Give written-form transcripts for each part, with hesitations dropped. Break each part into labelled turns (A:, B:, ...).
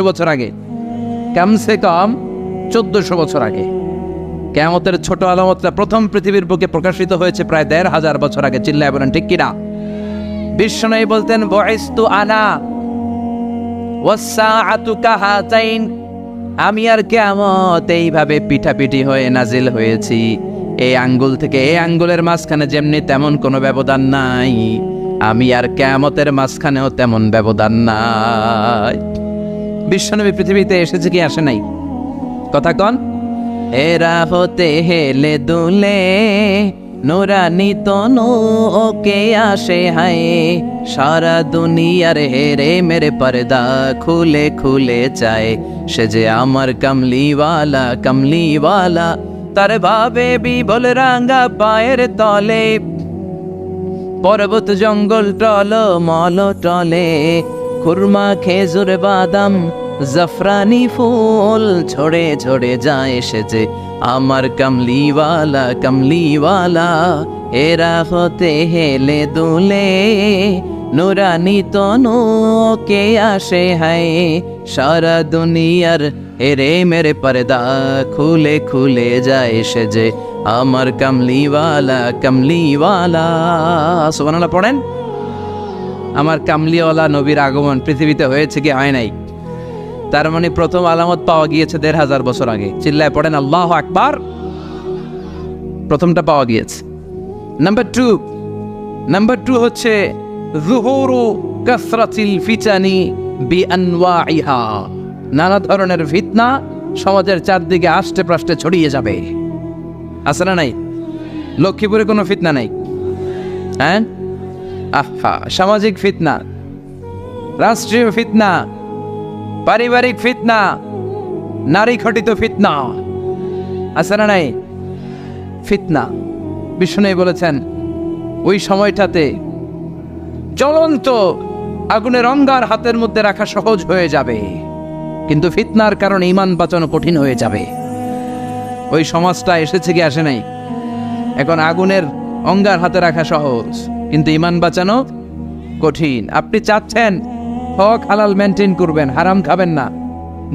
A: বছর আগে, কমসে কম 1400 বছর আগে। কিয়ামতের ছোট আলামতটা প্রথম পৃথিবীর বুকে প্রকাশিত হয়েছে প্রায় 1500 বছর আগে। চিল্লায় বলেন ঠিক কিনা? বিশ্বনবী বলতেন, বুইসতু আনা ওয়াসসাআতু কাহাতাইন, আমি আর কিয়ামত এইভাবে পিঠাপিঠি হয়ে নাজিল হয়েছি। এই আঙ্গুল থেকে এই আঙ্গুলের মাঝখানে যেমনি তেমন কোনো ব্যবধান নাই, আমি আর কিয়ামতের মাঝখানেও তেমন ব্যবধান নাই। বিশ্বনবী পৃথিবীতে এসেছে কি আসে নাই? কথা কন। এরা হতে হেলে দুলে নুরানি তনু ওকে আসে হায়, সারা দুনিয়ার হেরে মেরে পর্দা খুলে খুলে যায়। সে যে আমার কমলিওয়ালা কমলিওয়ালা, তার ভাবে বিবল রাঙ্গা পায়ের তলে, পর্বত জঙ্গল টল মল টলে, খুরমা খেজুর বাদাম জাফরানি ফুল ঝরে ঝরে যায়। সে যে আমার কমলিওয়ালা কমলিওয়ালা, এরা হতে হেলে দুলে নুরানি তনু কে আসে হায়, সারা দুনিয়ার হেরে মেরে পর্দা খুলে খুলে যায়। সে যে আমার কমলিওয়ালা কমলিওয়ালা। সুবহানাল্লাহ পড়েন। আমার কামলিওয়ালা নবীর আগমন পৃথিবীতে হয়েছে কি হয় নাই? তার মানে প্রথম আলামত পাওয়া গিয়েছে 1500 বছর আগে। চিল্লায় পড়েন আল্লাহু আকবার। প্রথমটা পাওয়া গিয়েছে। নাম্বার টু হচ্ছে যুহুরু কাসরাতিল ফিতানি বিআনওয়াইহা, নানা ধরনের ফিতনা সমাজের চারদিকে আষ্টে প্রাষ্টে ছড়িয়ে যাবে। আছে না নাই? লক্ষ্মীপুরে কোনো ফিতনা নাই? হ্যাঁ, আহা, সামাজিক ফিতনা, রাষ্ট্রীয় ফিতনা, পারিবারিক ফিতনা, নারী ঘটিত ফিতনা, আছে না নাই? ফিতনা। বিষ্ণু বলেছেন ওই সময়টাতে জ্বলন্ত আগুনের অঙ্গার হাতের মধ্যে রাখা সহজ হয়ে যাবে, কিন্তু ফিতনার কারণে ঈমান বাঁচানো কঠিন হয়ে যাবে। ওই সমাজটা এসেছে কি আসে নাই? এখন আগুনের অঙ্গার হাতে রাখা সহজ, কিন্তু ঈমান বাঁচানো কঠিন। আপনি চাচ্ছেন হক হালাল মেনটেন করবেন, হারাম খাবেন না,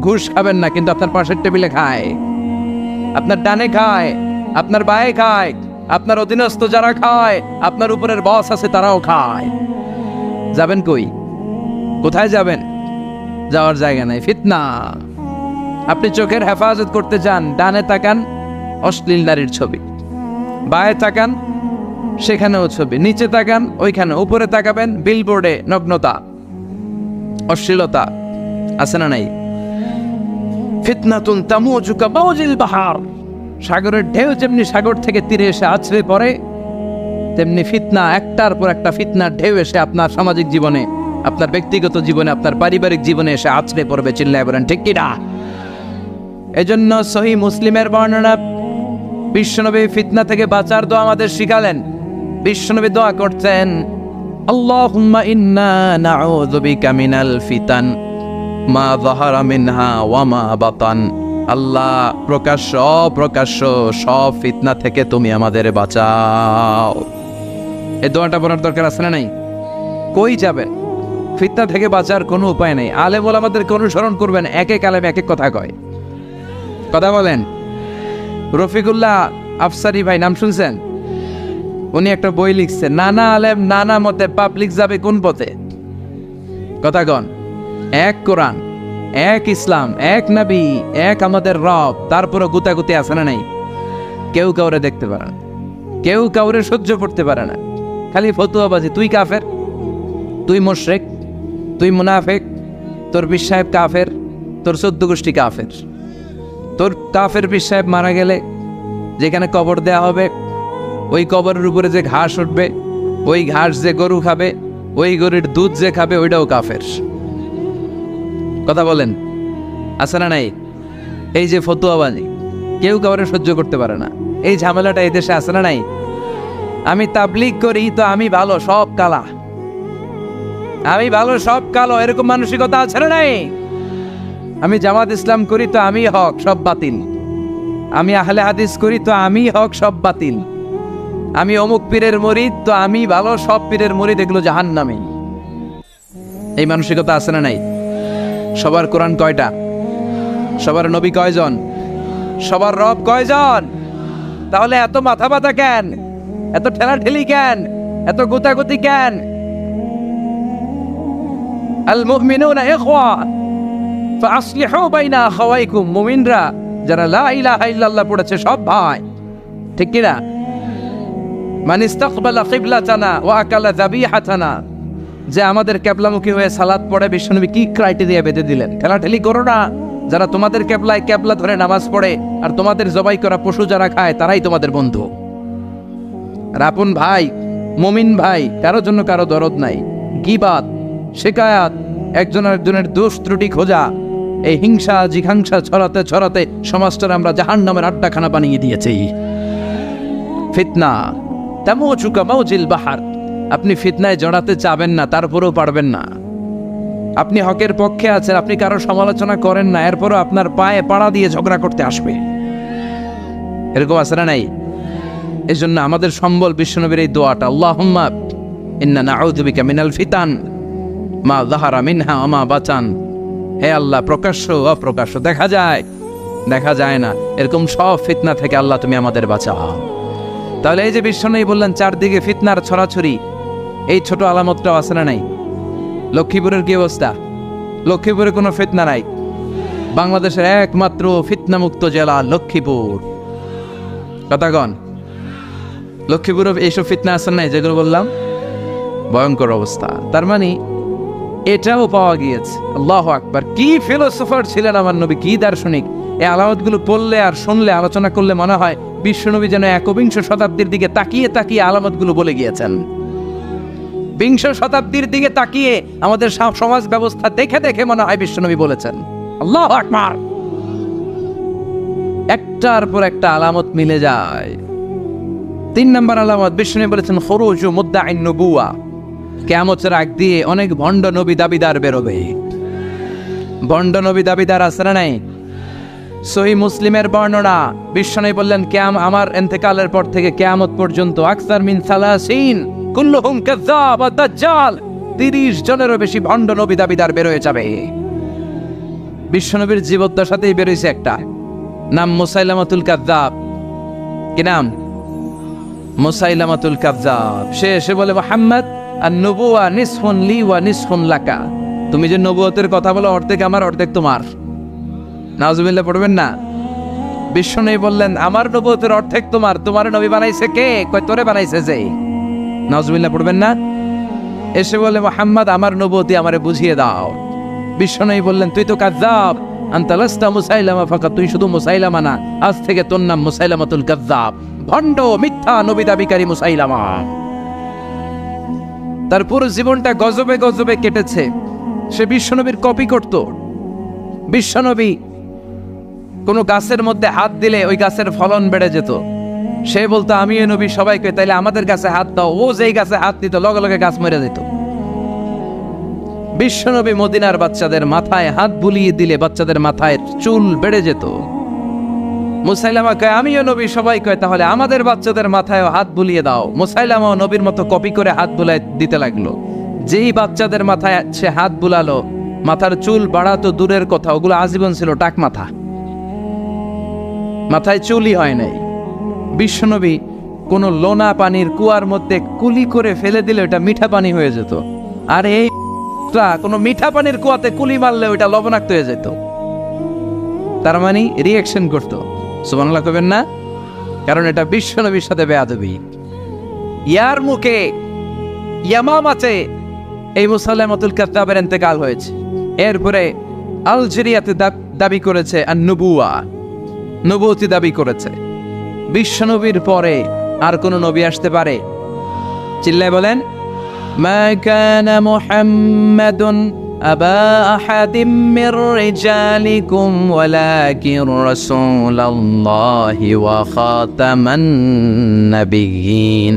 A: ঘুষ খাবেন না, কিন্তু আপনার পাশের টেবিলে খায়, আপনার ডানে খায়, আপনার বায়ে খায়, আপনার অধীনস্থ যারা খায়, আপনার উপরের বস আছে তারাও খায়। যাবেন কই? কোথায় যাবেন? যাওয়ার জায়গা নাই, ফিতনা। আপনি চোখের হেফাজত করতে যান, ডানে তাকান অশ্লীল নারীর ছবি, বায়ে তাকান সেখানেও ছবি, নিচে তাকান ওইখানে, উপরে তাকাবেন বিলবোর্ডে নগ্নতা, অশ্লীলতা। আছে না নাই? ফিতনাতুন তামুজু কামাউজিল বাহার, সাগরের ঢেউ যেমনি সাগর থেকে তীরে এসে আছড়ে পড়ে, তেমনি ফিতনা একটার পর একটা ফিতনার ঢেউ এসে আপনার সামাজিক জীবনে, আপনার ব্যক্তিগত জীবনে, আপনার পারিবারিক জীবনে এসে আছড়ে পড়বে। চিল্লায় বলেন ঠিক কিনা? এজন্য সহিহ মুসলিমের বর্ণনা, বিশ্বনবী ফিতনা থেকে বাঁচার দোয়া আমাদের শিখালেন। বিশ্বনবী দোয়া করতেন, আল্লাহুম্মা ইন্না নাউযু বিকা মিনাল ফিতান মা যাহারা মিনহা ওয়া মা বাতান। আল্লাহ, প্রকাশ্য অপ্রকাশ্য সব ফিতনা থেকে তুমি আমাদের বাঁচাও। এই দোয়াটা পড়ার দরকার আছে না নাই? কই যাবে? ফিতনা থেকে বাঁচার কোনো উপায় নেই। আলেম ওলামাদেরকে অনুসরণ করবেন, এক এক আলেম এক এক কথা কয়। কথা বলেন। রফিকুল্লাহ আফসারি ভাই নাম শুনছেন? উনি একটা বই লিখছেন, নানা আলেম নানা মতে, পাবলিক যাবে কোন পথে? কথা কন। এক কোরআন, এক ইসলাম, এক নবী, এক আমাদের রব, তারপরে গুতাগুতি আছে না নাই? কেউ কাউরে দেখতে পারে না, কেউ কাউরে সহ্য করতে পারে না, খালি ফতুয়াবাজি। তুই কাফের, তুই মুশরিক, তুই মুনাফিক, তোর পীর সাহেব কাফের, তোর 14 গোষ্ঠী কাফের। তোর কাফের পীর সাহেব মারা গেলে যেখানে কবর দেয়া হবে, ওই কবরের উপরে যে ঘাস উঠবে, ওই ঘাস যে গরু খাবে, ওই গরুর দুধ যে খাবে, ওইটাও কাফের। কথা বলেন, আছে না নাই? এই যে ফতুয়াবাজি, কেউ কাউরে সহ্য করতে পারে না, এই ঝামেলাটা এই দেশে আছে না নাই? আমি তাবলীগ করি তো আমি ভালো, সব কালা, আমি ভালো সব কালো, এরকম মানসিকতা আছে না নাই? আমি জামাত ইসলাম করি তো আমি হক, সব বাতিল। আমি আহলে হাদিস করি তো আমি হক, সব বাতিল। আমি অমুক পীরের মুরিদ তো আমি ভালো, সব পীরের মুরিদ এগুলো জাহান্নামী। এই মানসিকতা আছে না নাই? সবার কোরআন কয়টা? সবার নবী কয়জন? সবার রব কয়জন? তাহলে এত মাথা ব্যথা কেন? এত ঠেলাঠেলি কেন? এত গোতাগুতি কেন? আল মুমিনুনা ইখওয়া ফাসলিহু বাইনা আখাওয়াইকুম। মুমিনরা যারা লা ইলাহা ইল্লাল্লাহ পড়েছে সব ভাই, ঠিক কি না? মান ইস্তাকবালা কিবলাতানা ওয়া আকালা যাবিহাতানা, যে আমাদের কিবলামুখী হয়ে সালাত পড়ে, বিশ্বনবী কি ক্রাইটেরিয়া বেঁধে দিলেন? ঠেলাঠেলি করো না। যারা তোমাদের কিবলায় কিবলা ধরে নামাজ পড়ে আর তোমাদের জবাই করা পশু যারা খায় তারাই তোমাদের বন্ধু। আর আপন ভাই, মুমিন ভাই, কারো জন্য কারো দরদ নাই। গীবাত, শিকায়াত, একজন আরেকজনের দোষ ত্রুটি খোঁজা, এই হিংসা জিঘাংসা ছড়াতে ছড়াতে সমাজটার আমরা জাহান্নামের আড্ডাখানা বানিয়ে দিয়েছি। ফিতনা তামুজুকা মাউজিল বাহার, আপনি ফিতনায় জড়াতে চাবেন না, তারপরেও পারবেন না। আপনি হকের পক্ষে আছেন, আপনি কারো সমালোচনা করেন না, এরপরও আপনার পায়ে পাড়া দিয়ে ঝগড়া করতে আসবে। এরকম আছে না নাই? এই জন্য আমাদের সম্বল বিশ্বনবীর এই দোয়াটা, আল্লাহুম্মা ইন্না নাউযু বিকা মিনাল ফিতান মা যাহারা মিনহা ওয়া মা বাতান। হে আল্লাহ, প্রকাশ্য অপ্রকাশ্য, দেখা যায় দেখা যায় না, এরকম সব ফিতনা থেকে আল্লাহ তুমি আমাদের বাঁচাও। তাহলে এই যে বিশ্বনবী বললেন চারদিকে ফিতনার ছড়াছড়ি, এই ছোট আলামতটাও আছে না নাই? লক্ষ্মীপুরের কি অবস্থা? লক্ষ্মীপুরে কোনো ফিতনা নাই। বাংলাদেশের একমাত্র ফিতনামুক্ত জেলা লক্ষ্মীপুর। কথাগণ, লক্ষ্মীপুরে এইসব ফিতনা আছে নাই যেগুলো বললাম? ভয়ঙ্কর অবস্থা। তার মানে এটাও পাওয়া গিয়েছে। আল্লাহু আকবার! কি ফিলোসফার ছিলেন আমার নবী, কি দার্শনিক! এই আলামতগুলো পড়লে আর শুনলে, আলোচনা করলে মনে হয় বিশ্বনবী যেন একবিংশ শতাব্দীর দিকে তাকিয়ে তাকিয়ে আলামতগুলো বলে গিয়েছেন। বিংশ শতাব্দীর দিকে তাকিয়ে আমাদের সমাজ ব্যবস্থা দেখে দেখে মনে হয় বিশ্বনবী বলেছেন। আল্লাহু আকবার! একটার পর একটা আলামত মিলে যায়। 3 নম্বর আলামত, বিশ্বনবী বলেছেন খুরুজু মুদ্দাঈন নবুওয়া, কিয়ামতের আগ দিয়ে অনেক ভণ্ড নবী দাবিদার বেরোবে। ভণ্ড নবী দাবিদার আছে না নাই? সহিহ মুসলিমের বর্ণনা, বিশ্বনবী বললেন আমার ইন্তেকালের পর থেকে কিয়ামত পর্যন্ত আকসার মিন 30 কুল্লুহুম কাযাব ওয়া দাজ্জাল, 30 জনেরও বেশি ভণ্ড নবী দাবিদার বের হয়ে যাবে। বিশ্বনবীর জীবদ্দশাতেই বেরোইছে একটা, নাম মুসাইলামাতুল কাযযাব। কি নাম? মুসাইলামাতুল কাযযাব। সে এসে বলে, মুহাম্মদ আন-নবুওয়া নিসফুন লি ওয়া নিসফুন লাকা, তুমি যে নবুয়তের কথা বলো অর্ধেক আমার অর্ধেক তোমার। নাউজুবিল্লাহ পড়বেন না? বিশ্বনবী বললেন আমার নবুয়তের অর্ধেক তোমার। তোমার নবী বানাইছে কে? কয় তোরে বানাইছে যে। নাউজুবিল্লাহ পড়বেন না? এসে বলে, মুহাম্মদ আমার নবুয়তি আমারে বুঝিয়ে দাও। বিশ্বনবী বললেন তুই তো কাযযাব, আনতা লাস্তা মুসাইলামা ফাকাত, তুই শুধু মুসাইলামা না, আজ থেকে তোর নাম মুসাইলামাতুল কাযযাব, ভণ্ড মিথ্যা নবী দাবিকারী মুসাইলামা। তার পুরো জীবনটা গজবে গজবে কেটেছে। সে বিশ্বনবীর কপি করত। বিশ্বনবী কোনো গাছের মধ্যে হাত দিলে ওই গাছের ফলন বেড়ে যেত। সে বলতো আমি এই নবী সবাইকে, তাইলে আমাদের গাছে হাত দাও। ও যেই গাছে হাত দিত লগে লগে গাছ মরে যেত। বিশ্বনবী মদিনার বাচ্চাদের মাথায় হাত বুলিয়ে দিলে বাচ্চাদের মাথায় চুল বেড়ে যেত। মুসাইলামা কয় আমিও নবী সবাই কয়, তাহলে আমাদের বাচ্চাদের মাথায় হাত বুলিয়ে দাও। মুসাইলামাও নবীর মতো কপি করে হাত বুলাই দিতে লাগলো। যেই বাচ্চাদের মাথায় সে হাত বুলালো, মাথার চুল বাড়াতো দূরের কথা, ওগুলো আজীবন ছিল টাক মাথা, মাথায় চুলই হয় নাই। বিশ্বনবী কোন লোনা পানির কুয়ার মধ্যে কুলি করে ফেলে দিলে ওটা মিঠা পানি হয়ে যেত। আর এই কোনো মিঠা পানির কুয়াতে কুলি মারলে ওইটা লবণাক্ত হয়ে যেত। তার মানে রিঅ্যাকশন করতো। সুবহানাল্লাহ কইবেন না? কারণ এটা বিশ্বনবীর সাথে বেয়াদবি। ইয়ার মুখে ইয়ামামাতে এই মুসাইলামাতুল কাযযাবের ইন্তেকাল হয়েছে। এরপরে আলজেরিয়াতে দাবি করেছে আন-নবুওয়া, নবুয়তি দাবি করেছে। বিশ্বনবীর পরে আর কোন নবী আসতে পারে? চিল্লায় বলেন, মা কানা মুহাম্মাদুন আবা আহাদিম মির রিজালিকুম ওয়ালাকিন রাসূলুল্লাহি ওয়া খাতামান নাবিয়্যিন।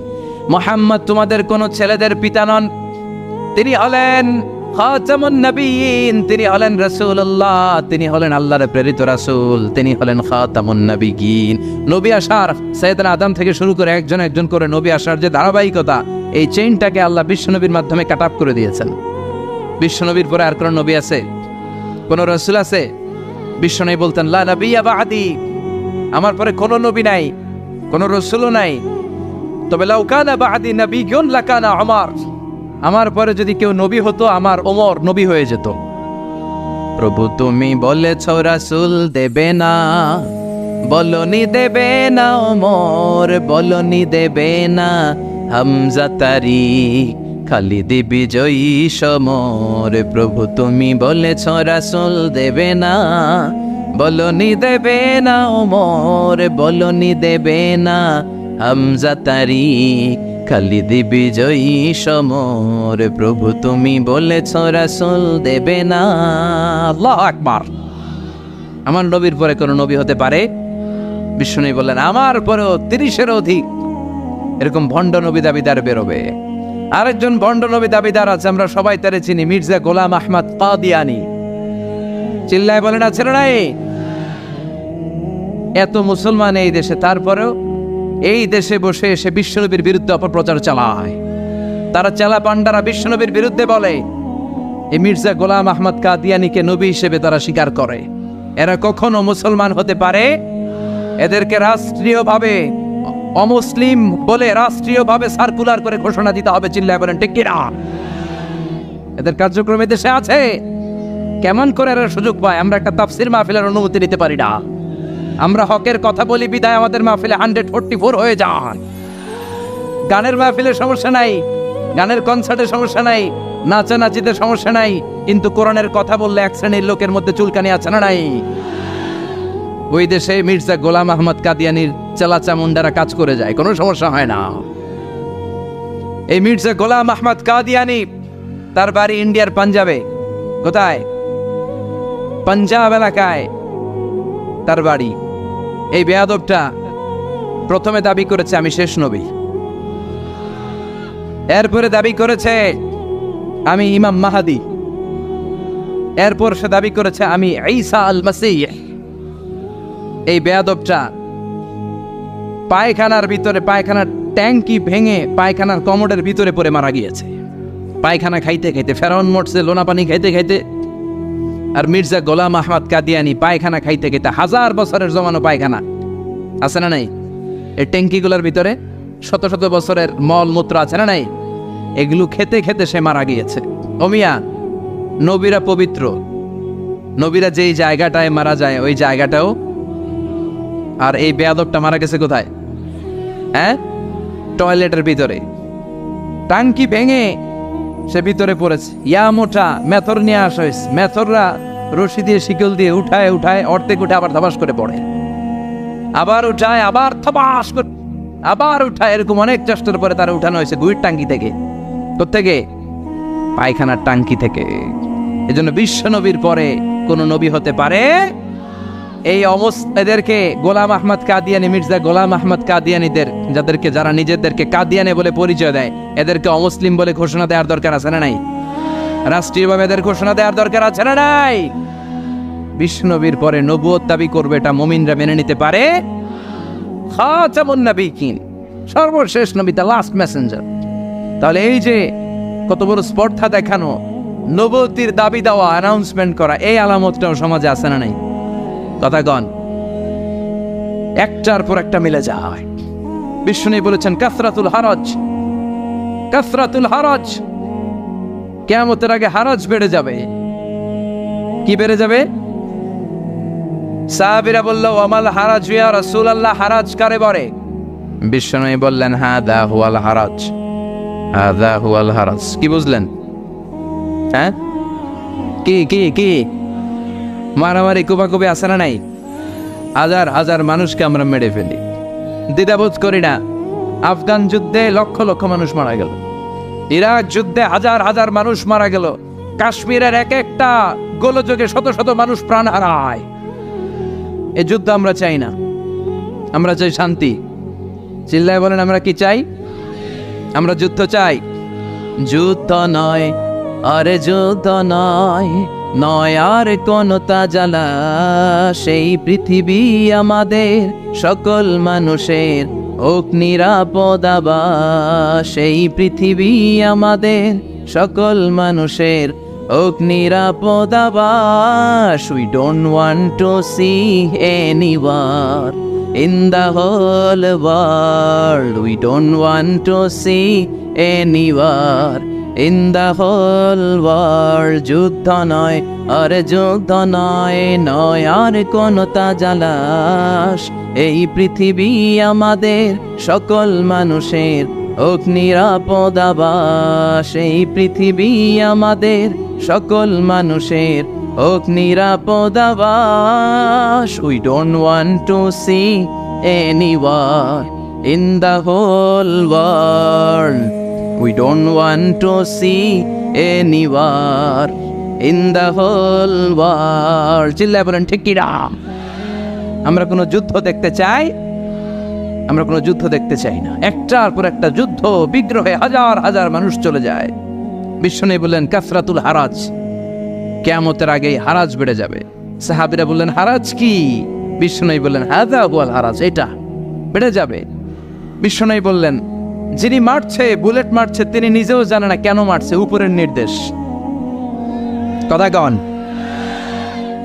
A: মুহাম্মদ তোমাদের কোন ছেলেদের পিতা নন, তিনি হলেন খাতামুন নবিয়্যিন, তিনি হলেন রাসূলুল্লাহ, তিনি হলেন আল্লাহর প্রেরিত রাসূল, তিনি হলেন খাতামুন নবিয়্যিন। নবী আসার সাইয়েদনা আদম থেকে শুরু করে একজন একজন করে নবী আসার যে ধারাবাহিকতা, এই চেইনটাকে আল্লাহ বিশ্বনবীর মাধ্যমে কাট আপ করে দিয়েছেন। বিশ্বনবীর পরে আর কোন নবী আছে? কোন রাসূল আছে? বিশ্বনবী বলতেন লা নাবিয়্যা বা'দি, আমার পরে কোন নবী নাই, কোন রাসূলও নাই। তবে লাউ কানা বা'দি নাবিয়্যুন লাকানা উমর, আমার পরে যদি কেউ নবী হতো আমার ওমর নবী হয়ে যেত। প্রভু তুমি বলেছ রাসূল দেবে না, বলনি দেবে না ওমর, বলনি দেবে না হামজা তারিক, খালিদ বিজয়ী সমর। প্রভু তুমি বলেছ রাসূল দেবে না, বলনি দেবে না ওমর, বলনি দেবে না হামজা তারিক, খালিদ বিজয়ী সমর। প্রভু তুমি বলেছ রাসূল দেবে না। আল্লাহু আকবার। আমার নবীর পরে কোন নবী হতে পারে? বিষ্ণু বললেন আমার পরেও 30-এর অধিক এরকম ভণ্ড নবী দাবিদার বেরোবে। আরেকজন ভণ্ড নবী দাবিদার আছে, আমরা সবাই তারে চিনি, মির্জা গোলাম আহমদ কাদিয়ানী। চিল্লায় বলেন আছে না নাই? এত মুসলমান এই দেশে, তারপরেও এই দেশে বসে এসে বিশ্বনবীর বিরুদ্ধে অপপ্রচার চালায়। তারা চেলা পান্ডারা বিশ্বনবীর বিরুদ্ধে বলে, এই মির্জা গোলাম আহমদ কাদিয়ানীকে নবী হিসেবে তারা স্বীকার করে। এরা কখনো মুসলমান হতে পারে? এদেরকে রাষ্ট্রীয়ভাবে অমুসলিম বলে রাষ্ট্রীয়ভাবে সার্কুলার করে ঘোষণা দিতে হবে। চিল্লায় বলেন ঠিক কিনা? এদের কার্যক্রমে দেশে আছে। কেমন করে এরা সুযোগ পায়? আমরা একটা তাফসীর মাহফিলের অনুমতি নিতে পারি না। আমরা হকের কথা বলি বিদায় আমাদের মাহফিলে 144 হয়ে যায়। গানের মাহফিলের সমস্যা নাই, গানের কনসার্টের সমস্যা নাই, নাচানাচিতে সমস্যা নাই, কিন্তু কোরআনের কথা বললে এক শ্রেণীর লোকের মধ্যে চুলকানি আছে না নাই? ওই দেশে মির্জা গোলাম আহমদ কাদিয়ানীর চেলাচামুন্ডারা কাজ করে যায়, কোনো সমস্যা হয় না। এই মির্জা গোলাম আহমদ কাদিয়ানী, তার বাড়ি ইন্ডিয়ার পাঞ্জাবে। কোথায়? পাঞ্জাব এলাকায় তার বাড়ি। এই বেয়াদবটা প্রথমে দাবি করেছে আমি শেষ নবী, এরপরে দাবি করেছে আমি ইমাম মাহাদি, এরপর সে দাবি করেছে আমি ঈসা আল মাসীহ। এই বেয়াদবটা পায়খানার ভিতরে, পায়খানার ট্যাঙ্কি ভেঙে পায়খানার কমোডের ভিতরে পড়ে মারা গিয়েছে। পায়খানা খাইতে খাইতে, ফেরাউন মরছে লোনা পানি খাইতে খাইতে, আর মির্জা গোলাম আহমদ কাদিয়ানী পায়খানা খাইতে খাইতে, 1000 বছরের জমানো পায়খানা আছে না নাই? এই ট্যাঙ্কিগুলোর ভিতরে শত শত বছরের মল মূত্র আছে না নাই? এগুলো খেতে খেতে সে মারা গিয়েছে। ওমিয়া, নবীরা পবিত্র, নবীরা যেই জায়গাটায় মারা যায় ওই জায়গাটাও, আর এই বেয়াদবটা মারা গেছে কোথায়? হ্যাঁ, টয়লেটের ভিতরে। টাঙ্কি ভেঙে সে ভিতরে পড়েছে। ইয়া মোটা মেথর নিয়ে আসা হয়েছে, মেথররা রশি দিয়ে শিকল দিয়ে উঠায় উঠায় অর্ধেক উঠে আবার ধবাস করে পড়ে, আবার উঠায় আবার থবাস করে আবার উঠায়। এরকম অনেক চেষ্টার পরে তারা উঠানো হয়েছে গুইর টাঙ্কি থেকে। কোত্থেকে? পায়খানার টাঙ্কি থেকে। এজন্য বিশ্ব নবীর পরে কোন নবী হতে পারে? এই এদেরকে গোলাম আহমদ কাদিয়ানী, মির্জা গোলাম আহমদ কাদিয়ানীদের, যাদেরকে যারা নিজেদেরকে কাদিয়ানী বলে পরিচয় দেয়, এদেরকে অমুসলিম বলে ঘোষণা দেওয়ার দরকার আছে না নাই? রাষ্ট্রীয়ভাবে এদের ঘোষণা দেওয়ার দরকার আছে না নাই? বিশ্বনবীর পরে নবুয়ত দাবি করবে, এটা মুমিনরা মেনে নিতে পারে? খাতামুন নাবিয়িন, সর্বশেষ নবী, দ্য লাস্ট মেসেঞ্জার। তাহলে এই যে কত বড় স্পর্ধা দেখানো, নবুয়তির দাবি দেওয়া, অ্যানাউন্সমেন্ট করা, এই আলামতটাও সমাজে আছে না নাই? কথা কন। একটার পর একটা মিলে যায়। বিষ্ণু বলেছেন কাসরাতুল হারাজ, কাসরাতুল হারাজ, কিয়ামতের আগে হারাজ বেড়ে যাবে। কি বেড়ে যাবে? সাহাবীরা বলল ওয়ামাল হারাজ ইয়া রাসূলুল্লাহ, হারাজ কারে বলে? বিষ্ণু বললেন হাদা হুয়াল হারাজ, হাদা হুয়াল হারাজ। কি বুঝলেন? হ্যাঁ, কি কি কি মারামারি কোপাকুপি আছে না নাই? হাজার হাজার মানুষকে আমরা মেরে ফেলি, দ্বিধাবোধ করি না। আফগান যুদ্ধে লক্ষ লক্ষ মানুষ মারা গেল, ইরাক যুদ্ধে হাজার হাজার মানুষ মারা গেল, কাশ্মীরের এক একটা গোলযোগে শত শত মানুষ প্রাণ হারায়। এই যুদ্ধ আমরা চাই না, আমরা চাই শান্তি। চিল্লায় বলেন আমরা কি চাই? আমরা যুদ্ধ চাই। যুদ্ধ নয় আরে যুদ্ধ নয়, নয় আর কোন তাজালা, সেই পৃথিবী আমাদের সকল মানুষের হোক নিরাপদ আবাস, সেই পৃথিবী আমাদের সকল মানুষের হোক নিরাপদ আবাস। We don't want to see any war in the whole world. We don't want to see any war in the whole world. যুদ্ধ নয় আর যুদ্ধ নয়, নয় আর কোন তাজালাশ। এই পৃথিবী আমাদের সকল মানুষের, হোক নিরাপদ আবাস। এই পৃথিবী আমাদের সকল মানুষের, হোক নিরাপদ আবাস। We don't want to see any war in the whole world. We don't want to see any war in the whole world. চিল্লায় বলেন ঠিক কি না? আমরা কোনো যুদ্ধ দেখতে চাই? আমরা কোনো যুদ্ধ দেখতে চাই না। একটার পর একটা যুদ্ধ, বিগ্রহে হাজার হাজার মানুষ চলে যায়। বিশ্বনবী বললেন কাসরাতুল হারাজ, কিয়ামতের আগেই হারাজ বেড়ে যাবে। সাহাবীরা বললেন হারাজ কি? বিশ্বনবী বললেন হাযা হুয়াল হারাজ, এটা বেড়ে যাবে। বিশ্বনবী বললেন যিনি মারছে, বুলেট মারছে, তিনি নিজেও জানে না কেন মারছে, উপরের নির্দেশ। কথা কন,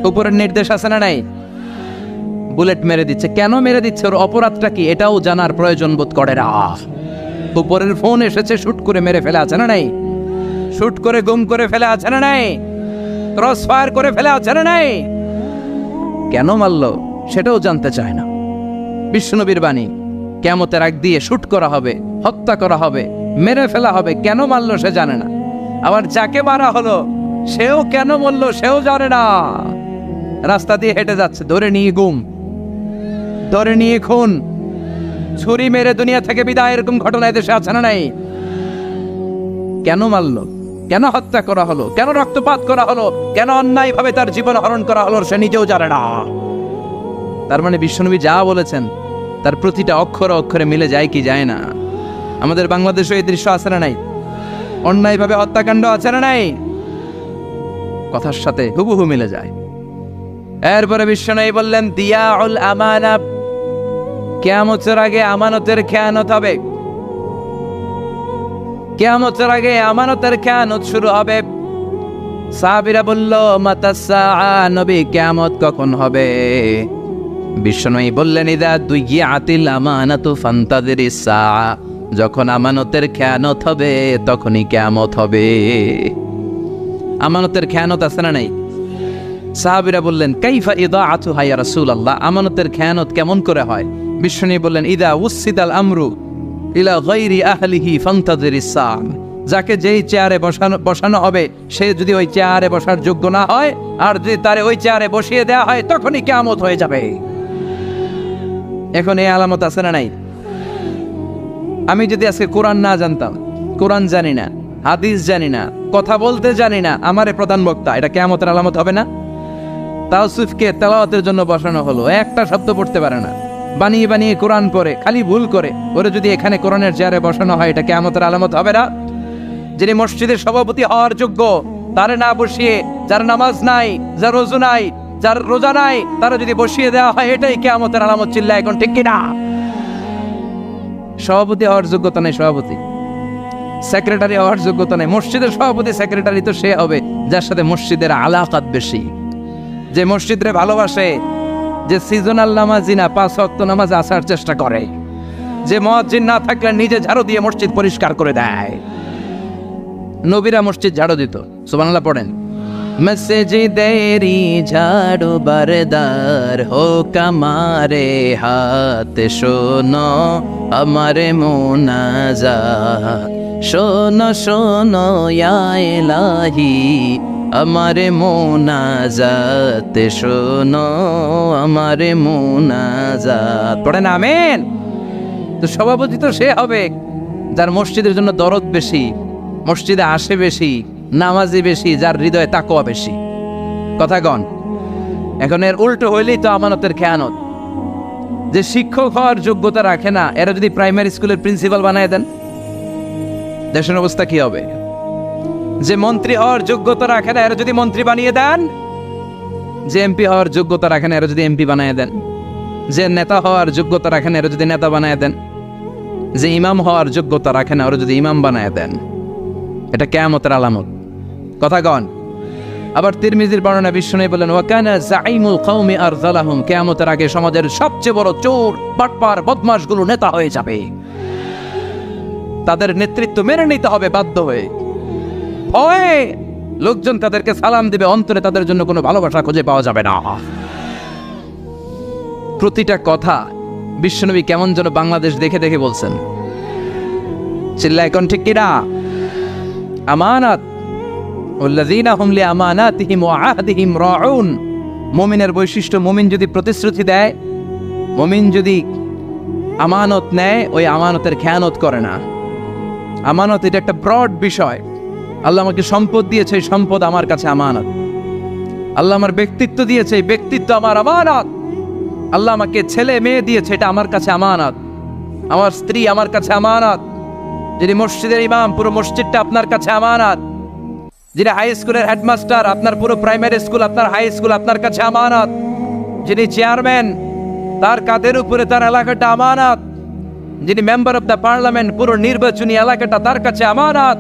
A: উপরের নির্দেশ আছে না নাই? বুলেট মেরে দিচ্ছে, কেন মেরে দিচ্ছে, ওর অপরাধটা কি, এটাও জানার প্রয়োজন বোধ করে না। উপরের ফোন এসেছে, শুট করে মেরে ফেলে, আছে না নাই? শুট করে গুম করে ফেলে, আছে না নাই? ক্রস ফায়ার করে ফেলে, আছে না নাই? কেন মারলো সেটাও জানতে চায় না। বিশ্বনবীর বাণী, কিয়ামতের আগ দিয়ে শুট করা হবে, হত্যা করা হবে, মেরে ফেলা হবে, কেন মারলো সে জানে না। আবার যাকে মারা হলো সেও কেন মরলো সেও জানে না। রাস্তা দিয়ে হেঁটে যাচ্ছে, ধরে নিয়ে গুম, ধরে নিয়ে খুন, ছুরি মেরে দুনিয়া থেকে বিদায়, এরকম ঘটনা এদেশে আছে না নাই? কেন মারলো, কেন হত্যা করা হলো, কেন রক্তপাত করা হলো, কেন অন্যায়ভাবে তার জীবন হরণ করা হলো, সে নিজেও জানে না। তার মানে বিশ্বনবী যা বলেছেন তার প্রতিটা অক্ষরে অক্ষরে মিলে যায় কি যায় না? আমাদের বাংলাদেশে এই দৃশ্য আছে না নাই? অন্যায়ভাবে হত্যাকাণ্ড আছে না নাই? কথার সাথে হুবহু মিলে যায়। এরপরে বিশ্বনবী বললেন দিয়াউল আমানা, কিয়ামতের আগে আমানতের খেয়ানত হবে। কিয়ামতের আগে আমানতের খেয়ানত শুরু হবে। সাহাবীরা বলল মাতাসা, নবী কিয়ামত কখন হবে? বিশ্বনবী বললেন ইদা দুইয়াতিল আমানাতু ফান্তাযিরিস সাআ, যখন আমানতের খেয়ানত হবে তখনই কিয়ামত হবে। আমানতের খেয়ানত আছে না নাই? সাহাবীরা বললেন কাইফা ইদাআতুহা ইয়া রাসূলুল্লাহ, আমানতের খেয়ানত কেমন করে হয়? বিশ্বনবী বললেন ইদা উসিদাল আমরু ইলা গায়রি আহলিহি ফান্তাযিরিস সাআ, যাকে যেই চেয়ারে বসানো হবে সে যদি ওই চেয়ারে বসার যোগ্য না হয়, আর যদি তারে ওই চেয়ারে বসিয়ে দেওয়া হয়, তখনই কিয়ামত হয়ে যাবে। এখন এই আলামত আছে না নাই? আমি যদি আজকে কোরআন না জানতাম, কোরআন জানি না, হাদিস জানি না, কথা বলতে জানি না, আমারে প্রধান বক্তা, এটা কিয়ামতের আলামত হবে না? তাওসিফকে তেলাওয়াতের জন্য বসানো হলো, একটা শব্দ পড়তে পারে না, বানিয়ে বানিয়ে কোরআন পড়ে, খালি ভুল করে, ওরে যদি এখানে কোরআনের চেয়ারে বসানো হয়, এটা কিয়ামতের আলামত হবে না? যিনি মসজিদের সভাপতি হওয়ার যোগ্য, তারে না বসিয়ে, যার নামাজ নাই, যার ওযু নাই, যার রোজা নাই, তারা যদি বসিয়ে দেওয়া হয়, এটাই কিয়ামতের আলামত। চিল্লায় এখন ঠিক কিনা? সভাপতি হওয়ার যোগ্যতা নেই সভাপতি, সেক্রেটারি হওয়ার যোগ্যতা নেই। মসজিদের সভাপতি সেক্রেটারি তো সে হবে যার সাথে মসজিদের আলাকাত বেশি, যে মসজিদরে ভালোবাসে, যে সিজনাল নামাজি না, 5 ওয়াক্ত নামাজ আসার চেষ্টা করে, যে মুয়াজ্জিন না থাকলে নিজে ঝাড়ু দিয়ে মসজিদ পরিষ্কার করে দেয়। নবীরা মসজিদ ঝাড়ু দিত, সুবহানাল্লাহ পড়েন। মসজিদেরি ঝাড়ু বারদার হোক আমারে হাত, শোনো আমারে মুনাজাত, শোনো শোনো ইয়া ইলাহি আমারে মুনাজাত, শোনো আমারে মুনাজাত। পড়েন আমিন। তো সভাপতি তো সে হবে যার মসজিদের জন্য দরদ বেশি, মসজিদে আসে বেশি, নামাজি বেশি, যার হৃদয়ে তাকওয়া বেশি। কথা কন। এখন এর উল্টো হইলেই তো আমানতের খেয়ানত। যে শিক্ষক হওয়ার যোগ্যতা রাখে না, এরা যদি প্রাইমারি স্কুলের প্রিন্সিপাল বানায় দেন, দেশের অবস্থা কি হবে? যে মন্ত্রী হওয়ার যোগ্যতা রাখে না, এরা যদি মন্ত্রী বানিয়ে দেন, যে এমপি হওয়ার যোগ্যতা রাখে না, এরা যদি এমপি বানায় দেন, যে নেতা হওয়ার যোগ্যতা রাখে না, এরা যদি নেতা বানায় দেন, যে ইমাম হওয়ার যোগ্যতা রাখে না, ওরা যদি ইমাম বানায় দেন, এটা কিয়ামতের আলামত। কথা কন। আবার তিরমিজির বর্ণনা বিশ্বনবী বলেন ওয়া কানা যাইমুল কওমি আরযালাহুম, কিয়ামতের আগে সমাজের সবচেয়ে বড় চোর বাটপার বদমাশগুলো নেতা হয়ে যাবে। তাদের নেতৃত্ব মেনে নিতে হবে বাধ্য হয়ে। ভয়ে লোকজন তাদেরকে সালাম দিবে, অন্তরে তাদের জন্য কোনো ভালোবাসা খুঁজে পাওয়া যাবে না। প্রতিটা কথা বিশ্বনবী কেমন যেন বাংলাদেশ দেখে দেখে বলছেন। চিল্লা এখন ঠিক কিনা? আমানাত ওয়াল্লাযীনা হুম লিআমানাতিহিম ওয়া আহদিহিম রাউন। মুমিনের বৈশিষ্ট্য, মুমিন যদি প্রতিশ্রুতি দেয়, মুমিন যদি আমানত নেয়, ওই আমানতের খেয়ানত করে না। আমানত এটা একটা ব্রড বিষয়। আল্লাহ আমাকে সম্পদ দিয়েছে, এই সম্পদ আমার কাছে আমানত। আল্লাহ আমার ব্যক্তিত্ব দিয়েছে, এই ব্যক্তিত্ব আমার আমানত। আল্লাহ আমাকে ছেলে মেয়ে দিয়েছে, এটা আমার কাছে আমানত। আমার স্ত্রী আমার কাছে আমানত। যিনি মসজিদের ইমাম, পুরো মসজিদটা আপনার কাছে আমানত। যিনি হাই স্কুলের হেডমাস্টার, আপনার পুরো প্রাইমারি স্কুল, আপনার হাই স্কুল আপনার কাছে আমানত। যিনি চেয়ারম্যান, তার কাঁধের উপরে তার এলাকাটা আমানত। যিনি মেম্বার অফ দ্য পার্লামেন্ট, পুরো নির্বাচনী এলাকাটা তার কাছে আমানত।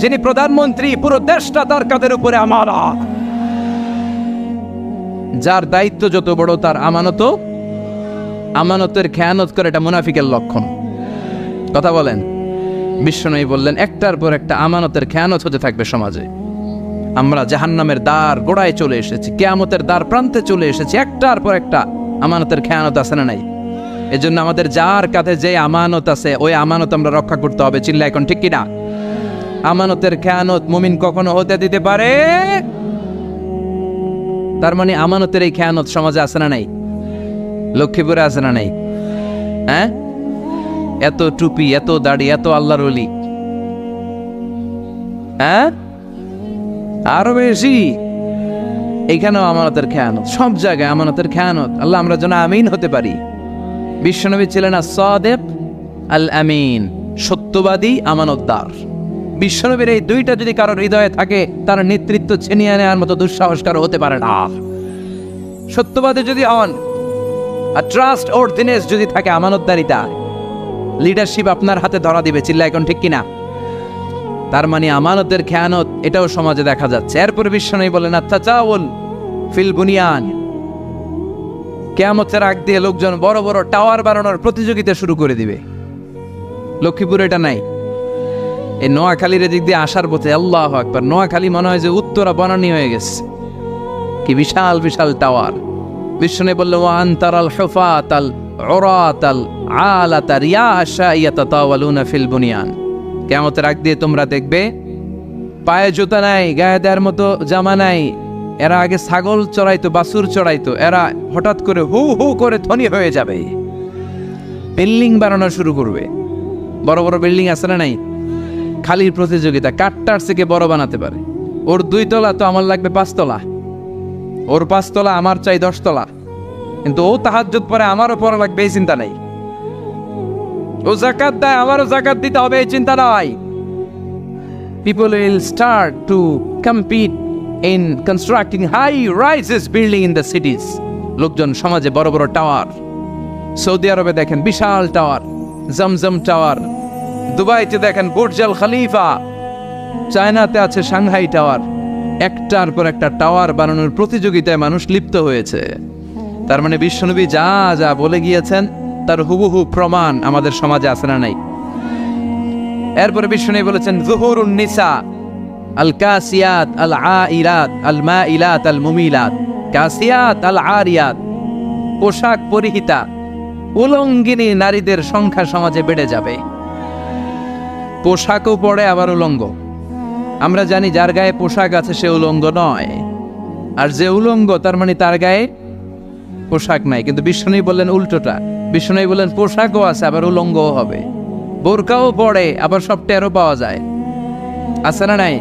A: যিনি প্রধানমন্ত্রী, পুরো দেশটা তার কাঁধের উপরে আমানত। যার দায়িত্ব যত বড়, তার আমানতের খেয়ানত করে, এটা মুনাফিকের লক্ষণ। কথা বলেন। বিশ্বনবী বললেন একটার পর একটা আমানতের খেয়ানত হতে থাকবে সমাজে। আমরা জাহান্নামের দ্বার গোড়ায় চলে এসেছি, কিয়ামতের দ্বার প্রান্তে চলে এসেছি। একটার পর একটা আমানতের খেয়ানত আছে না নাই? এজন্য আমাদের যার কাছে যে আমানত আছে, ওই আমানত আমরা রক্ষা করতে হবে। চিল্লা এখন ঠিক কিনা? আমানতের খেয়ানত মুমিন কখনো হতে দিতে পারে? তার মানে আমানতের এই খেয়ানত সমাজে আছে না নাই? লক্ষ্মীপুরে আছে না নাই? হ্যাঁ, এত টুপি, এত দাড়ি, এত আল্লাহর ওলি, হ্যাঁ, আরো বেশি। এইখানেও আমানতের খেয়ানত, সব জায়গায় আমানতের খেয়ানত। আল্লাহ আমরা যেন আমিন হতে পারি। বিশ্বনবী ছিলেন as-সাদিক আল-আমিন, সত্যবাদী, আমানতদার। বিশ্বনবীর এই দুইটা যদি কারোর হৃদয়ে থাকে, তার নেতৃত্ব ছিনিয়ে নেওয়ার মতো দুঃসাহস কারো হতে পারে না। সত্যবাদী যদি হন, আর ট্রাস্ট অর্ডিনেন্স যদি থাকে, আমানতদারিতা, লিডারশিপ আপনার হাতে ধরা দিবে। চিল্লা এখন ঠিক কিনা? তার মানে আমানতের খেয়ানত এটাও সমাজে দেখা যাচ্ছে। এরপরে বিশ্বনবী বলেন আত-তাজাউল ফিল বুনিয়ান, কিয়ামতের আগ দিয়ে লোকজন বড় বড় টাওয়ার বানানোর প্রতিযোগিতা শুরু করে দিবে। লক্ষ্মীপুরে এটা নাই। এই নোয়াখালীর দিক দিয়ে আসার পথে, আল্লাহু আকবার, নোয়াখালী মনে হয় যে উত্তরা বনানী হয়ে গেছে। কি বিশাল বিশাল টাওয়ার। বিশ্বনবী বলল ওয়া আনতারাল হুফাতাল উরাতাল আলাতা রিয়াশা ইয়াতাতাওয়ালুনা ফিল বুনিয়ান। কিয়ামতের আগ দিয়ে তোমরা দেখবে পায়ে জুতা নাই, গায়ে দেওয়ার মতো জামা নাই। এরা আগে ছাগল চড়াইতো, বাছুর চড়াইতো, এরা হঠাৎ করে হু হু করে ধনী হয়ে যাবে। বিল্ডিং বানানো শুরু করবে। বড় বড় বিল্ডিং আছে না নাই? খালির প্রতিযোগিতা, কাঠটার থেকে বড় বানাতে পারে। ওর 2 তলা তো আমার লাগবে 5 তলা, ওর 5 তলা আমার চাই 10 তলা। কিন্তু ও তাহাজ্জুদ পড়ে, আমারও পড়া লাগবে, এই চিন্তা নাই। ও যাকাত দেয়, আমারও যাকাত দিতে হবে, এই চিন্তা নাই। People will start to compete in constructing high-rises building in the cities. লোকজন সমাজে বড় বড় টাওয়ার। সৌদি আরবে দেখেন বিশাল টাওয়ার, জমজম টাওয়ার। দুবাইতে দেখেন বুর্জ আল খলিফা। চায়নাতে আছে সাংহাই টাওয়ার। একটার পর একটা টাওয়ার বানানোর প্রতিযোগিতায় মানুষ লিপ্ত হয়েছে। তার মানে বিশ্বনবী যা যা বলে গিয়েছেন, তার হুবহু প্রমাণ আমাদের সমাজে আছে না নাই? এরপরে বিশ্বনবী বলেছেন যুহুরুন নিসা আল কাসিয়াত আল আইরাত আল মাইলাত আল মুমিলাত, কাসিয়াত আল আরিয়াত, পোশাক পরিহিতা উলঙ্গিনী নারীদের সংখ্যা সমাজে বেড়ে যাবে। পোশাকও পরে আবার উলঙ্গ। আমরা জানি যার গায়ে পোশাক আছে সে উলঙ্গ নয়, আর যে উলঙ্গ তার মানে তার গায়ে পোশাক নাই। কিন্তু বিশ্বনবী বললেন উল্টোটা। বিশ্বনবী বললেন পোশাকও আছে, আবার উলঙ্গও হবে। বোরকাও পড়ে, আবার সব টেরও পাওয়া যায়। আছে না নাই?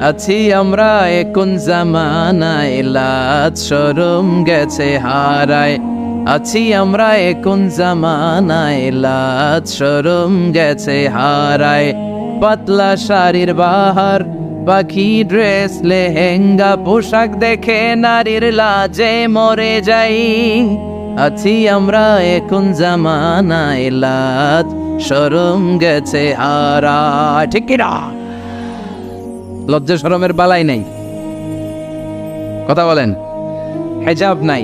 A: আছি আমরা এখন জামানায়, লাজ শরম গেছে হারায়। আছি আমরা এখন জামানায়, লাজ শরম গেছে হারায়। পাতলা শাড়ির বাহার, পাখি ড্রেস, লেহেঙ্গা পোশাক দেখে নারীর লাজে মরে যাই। আছি আমরা এখন জামানায়, লাজ শরম গেছে হারায়। ঠিক কিনা? লজ্জা শরমের বালাই নাই। কথা বলেন, হেজাব নাই,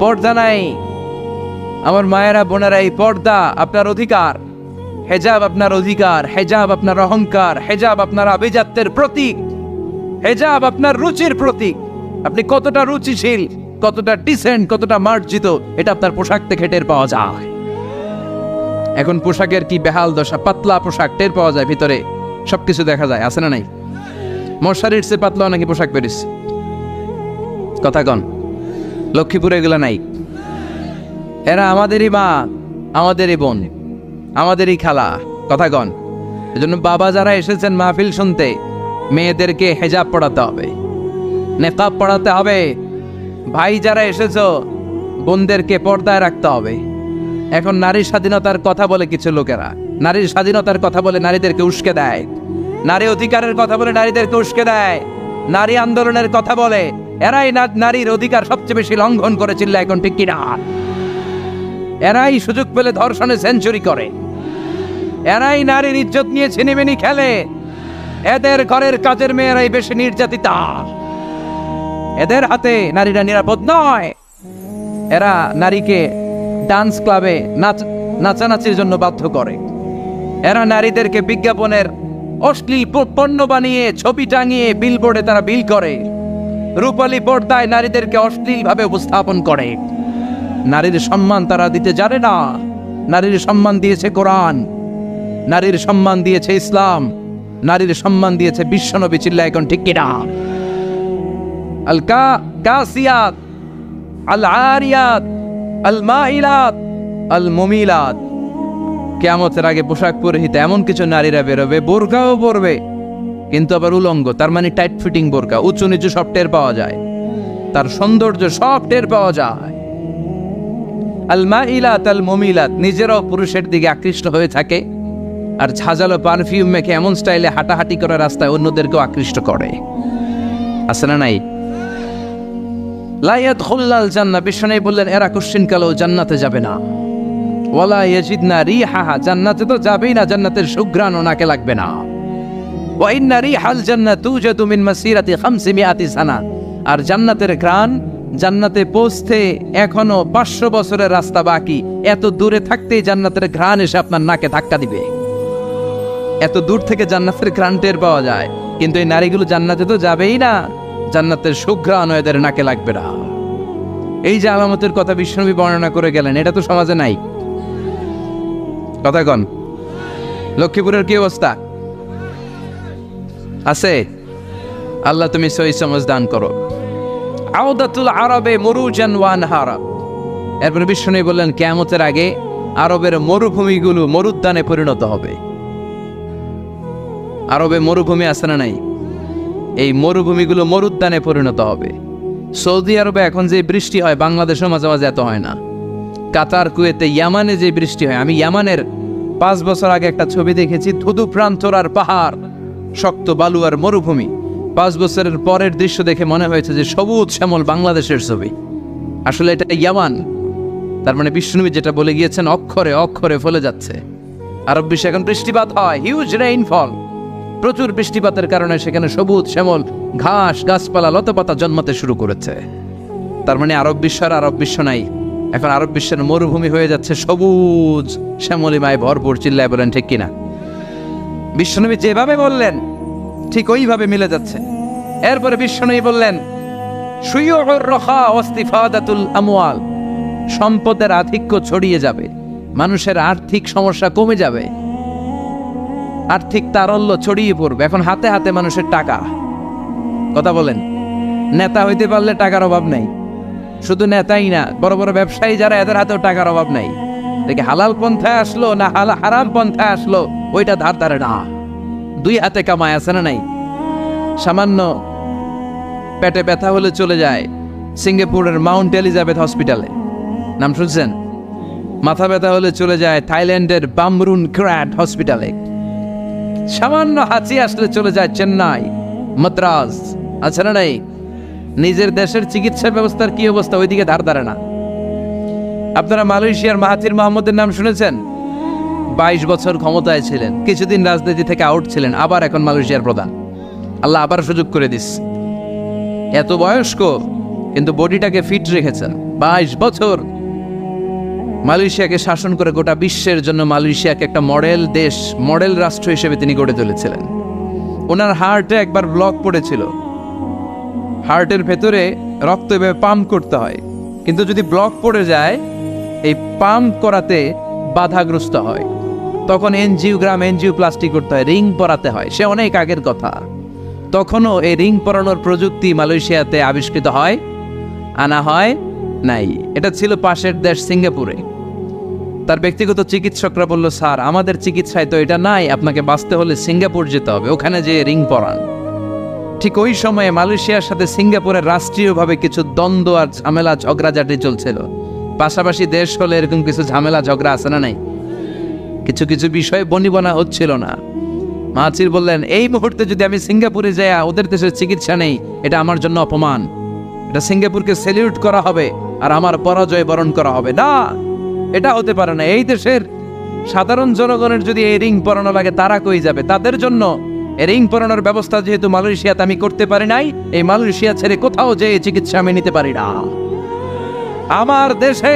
A: পর্দা নাই। আমার মায়েরা বোনেরা, এই পর্দা আপনার অধিকার, হেজাব আপনার অধিকার, হেজাব আপনার অহংকার, হেজাব আপনার আভিজাত্যের প্রতীক, হেজাব আপনার রুচির প্রতীক। আপনি কতটা রুচিশীল, কতটা ডিসেন্ট, কতটা মার্জিত, এটা আপনার পোশাক থেকে টের পাওয়া যায়। এখন পোশাকের কি বেহাল দশা, পাতলা পোশাক টের পাওয়া যায়, ভিতরে সবকিছু দেখা যায়, আছে না নাই? মশারির চেয়ে পাতলা নাকি পোশাক পেরিস, কথা কন। লক্ষ্মীপুরে এগুলো নাই। এরা আমাদেরই মা, আমাদেরই বোন, আমাদেরই খালা, কথা কন। এজন্য বাবা যারা এসেছেন মাহফিল শুনতে, মেয়েদেরকে হেজাব পড়াতে হবে, নেকাব পড়াতে হবে। ভাই যারা এসেছো, বোনদেরকে পর্দায় রাখতে হবে। এখন নারী স্বাধীনতার কথা বলে কিছু লোকেরা, নারীর স্বাধীনতার কথা বলে নারীদেরকে উস্কে দেয়, নারী অধিকারের কথা বলে নারীদেরকে উস্কে দেয়, নারী আন্দোলনের কথা বলে। এরাই নারীর অধিকার সবচেয়ে বেশি লঙ্ঘন করেছিল, এখন ঠিক কিনা? এরাই সুযোগ পেলে ধর্ষণে সেঞ্চুরি করে, এরাই নারীর ইজ্জত নিয়ে ছিনিমিনি খেলে। এদের ঘরের কাজের মেয়েরাই বেশি নির্যাতিতা, এদের হাতে নারীরা নিরাপদ নয়। এরা নারীকে ডান্স ক্লাবে নাচানাচির জন্য বাধ্য করে, এরা নারীদেরকে বিজ্ঞাপনের অশ্লীল পণ্য বানিয়ে ছবি টাঙিয়ে বিলবোর্ডে তারা বিল করে, রূপালী পর্দায় নারীদেরকে অশ্লীল ভাবে উপস্থাপন করে। নারীর সম্মান তারা দিতে জানে না। নারীর সম্মান দিয়েছে কোরআন, নারীর সম্মান দিয়েছে ইসলাম, নারীর সম্মান দিয়েছে বিশ্বনবী। চিল্লা এখন ঠিক কিনা? আল কাসিয়াত, আল আরিয়াত, আল মাইলাত, আল মুমিলাত। কিয়ামতের আগে পোশাক পরিহিত এমন কিছু নারীরা বেরোবে, বোরকাও পরবে কিন্তু আবার উলঙ্গ, তার মানে টাইট ফিটিং বোরকা, উঁচু নিচু সব টের পাওয়া যায়, তার সৌন্দর্য সব টের পাওয়া যায়। আল মাইলাত, আল মুমিলাত, নিজেরাও পুরুষের দিকে আকৃষ্ট হয়ে থাকে, আর ঝাঁঝালো পারফিউম মেখে এমন স্টাইলে হাঁটাহাঁটি করা রাস্তায় অন্যদেরকেও আকৃষ্ট করে, আছে না নাই? লা ইয়াদখুলুল জান্নাহ, বিশ্বনবী বললেন এরা কোশ্চিনকালেও জান্নাতে যাবে না। ওয়ালা ইয়াজিদনা রিহাহা, জান্নাতে তো যাবেই না, জান্নাতের সুঘ্রাণও নাকে লাগবে না। ওয়া ইন্না রিহাল জান্নাত তুজাদু মিন মাসিরাতি 500 সানা, আর জান্নাতের ঘ্রাণ, জান্নাতে পৌঁছতে এখনো 500 বছরের রাস্তা বাকি। এত দূরে থাকতেই জান্নাতের ঘ্রাণ এসে আপনার নাকে ধাক্কা দিবে। এত দূর থেকে জান্নাতের ঘ্রাণ টের পাওয়া যায়, কিন্তু এই নারীগুলো জান্নাতে তো যাবেই না, জান্নাতের সুঘ্রাণ এদের নাকে লাগবে না। এই যে আলামতের কথা বিশ্বনবী বর্ণনা করে গেলেন, এটা তো সমাজে নাই, কথা কন। লক্ষ্মীপুরের কি অবস্থা আছে? আল্লাহ তুমি সহি সমাজ দান করো। আওদাতুল আরবে মুরুজান ওয়া আনহারা, এরপরে বিশ্বনবী বললেন কিয়ামতের আগে আরবের মরুভূমিগুলো মরুদ্যানে পরিণত হবে। আরবে মরুভূমি আছে না নাই? এই মরুভূমিগুলো মরুদ্যানে পরিণত হবে। সৌদি আরবে এখন যে বৃষ্টি হয়, বাংলাদেশের মাঝে মাঝে এত হয় না। কাতার, কুয়েতে, ইয়ামানে যে বৃষ্টি হয়, আমি ইয়ামানের 5 বছর আগে একটা ছবি দেখেছি, ধুধু প্রান্তরার পাহাড়, শক্ত বালু আর মরুভূমি। 5 বছরের পরের দৃশ্য দেখে মনে হয়েছে যে সবুজ শ্যামল বাংলাদেশের ছবি। আসলে এটা ইয়ামান। তার মানে বিশ্বনবী যেটা বলে গিয়েছেন অক্ষরে অক্ষরে ফলে যাচ্ছে। আরব বিশ্বে এখন বৃষ্টিপাত হয়, হিউজ রেইনফল, প্রচুর বৃষ্টিপাতের কারণে সেখানে সবুজ শ্যামল ঘাস, গাছপালা, লতাপাতা জন্মাতে শুরু করেছে। তার মানে আরব বিশ্ব আর আরব বিশ্ব নাই, এখন আরব বিশ্বের মরুভূমি হয়ে যাচ্ছে সবুজ শ্যামলিমায় ভরপুর। চিল্লায় বলেন ঠিক কিনা? বিশ্বনবী যেভাবে বললেন ঠিক ওইভাবে মিলে যাচ্ছে। এরপরে বিশ্বনবী বললেন শুয়ুউর রাখা ওয়াস্তিফাদাতুল আমওয়াল, সম্পদের আধিক্য ছড়িয়ে যাবে, মানুষের আর্থিক সমস্যা কমে যাবে, আর্থিক তারল্য ছড়িয়ে পড়বে। এখন হাতে হাতে মানুষের টাকা, কথা বলেন। নেতা হইতে পারলে টাকার অভাব নাই, শুধু নেতাই না, বড় বড় ব্যবসায়ী যারা, এদের হাতেও টাকার অভাব নাই। দেখে হালাল পন্থায় আসলো না হারাম পন্থায় আসলো, ওইটা ধার ধারে না, 2 হাতে কামায়, আছে না নাই? সামান্য পেটে ব্যথা হলে চলে যায় সিঙ্গাপুরের মাউন্ট এলিজাবেথ হসপিটালে, নাম শুনছেন? মাথা ব্যথা হলে চলে যায় থাইল্যান্ডের বামরুন ক্র্যাট হসপিটালে, সামান্য হাঁচি আসলে চলে যায় চেন্নাই, মাদ্রাজ, আছে না নাই? নিজের দেশের চিকিৎসা ব্যবস্থার কি অবস্থা, ওইদিকে ধার ধারে না। আপনারা মালয়েশিয়ার মাহাথির মোহাম্মদের নাম শুনেছেন? 22 বছর ক্ষমতায় ছিলেন, কিছুদিন রাজনীতি থেকে আউট ছিলেন, আবার এখন মালয়েশিয়ার প্রধান। আল্লাহ আবার সুযোগ করে দিস। এত বয়স্ক কিন্তু বডিটাকে ফিট রেখেছেন। 22 বছর মালয়েশিয়াকে শাসন করে গোটা বিশ্বের জন্য মালয়েশিয়াকে একটা মডেল দেশ, মডেল রাষ্ট্র হিসেবে তিনি গড়ে তুলেছিলেন। ওনার হার্টে একবার ব্লক পড়েছিল, হার্টের ভেতরে রক্ত এভাবে পাম্প করতে হয়, কিন্তু যদি ব্লক পড়ে যায় এই পাম্প করাতে বাধাগ্রস্ত হয়, তখন এনজিওপ্লাস্টি করতে হয়, রিং পরাতে হয়। সে অনেক আগের কথা, তখনও এই রিং পরানোর প্রযুক্তি মালয়েশিয়াতে আবিষ্কৃত হয়, আনা হয় নাই। এটা ছিল পাশের দেশ সিঙ্গাপুরে। তার ব্যক্তিগত চিকিৎসকরা বলল, স্যার আমাদের চিকিৎসায় তো এটা নাই, আপনাকে বাঁচতে হলে সিঙ্গাপুর যেতে হবে, ওখানে যে রিং পরান। ঠিক ওই সময়ে মালয়েশিয়ার সাথে সিঙ্গাপুরের রাষ্ট্রীয়ভাবে কিছু দ্বন্দ্ব আর ঝামেলা ঝগড়াঝাটি চলছিল। পাশাপাশি দেশ হলে এরকম কিছু ঝামেলা ঝগড়া আছে না নাই, কিছু কিছু বিষয়ে বনিবনা হচ্ছিল না। মাহাথির বললেন, এই মুহূর্তে যদি আমি সিঙ্গাপুরে যাই ওদের দেশের চিকিৎসা নেই, এটা আমার জন্য অপমান, এটা সিঙ্গাপুরকে স্যালিউট করা হবে আর আমার পরাজয় বরণ করা হবে না, এটা হতে পারে না। এই দেশের সাধারণ জনগণের যদি এই রিং পরানো লাগে তারা কই যাবে, তাদের জন্য এই রিং পরানোর ব্যবস্থা যেহেতু মালয়েশিয়াতে আমি করতে পারি নাই, এই মালয়েশিয়া ছেড়ে কোথাও যেয়ে চিকিৎসা আমি নিতে পারি না। আমার দেশে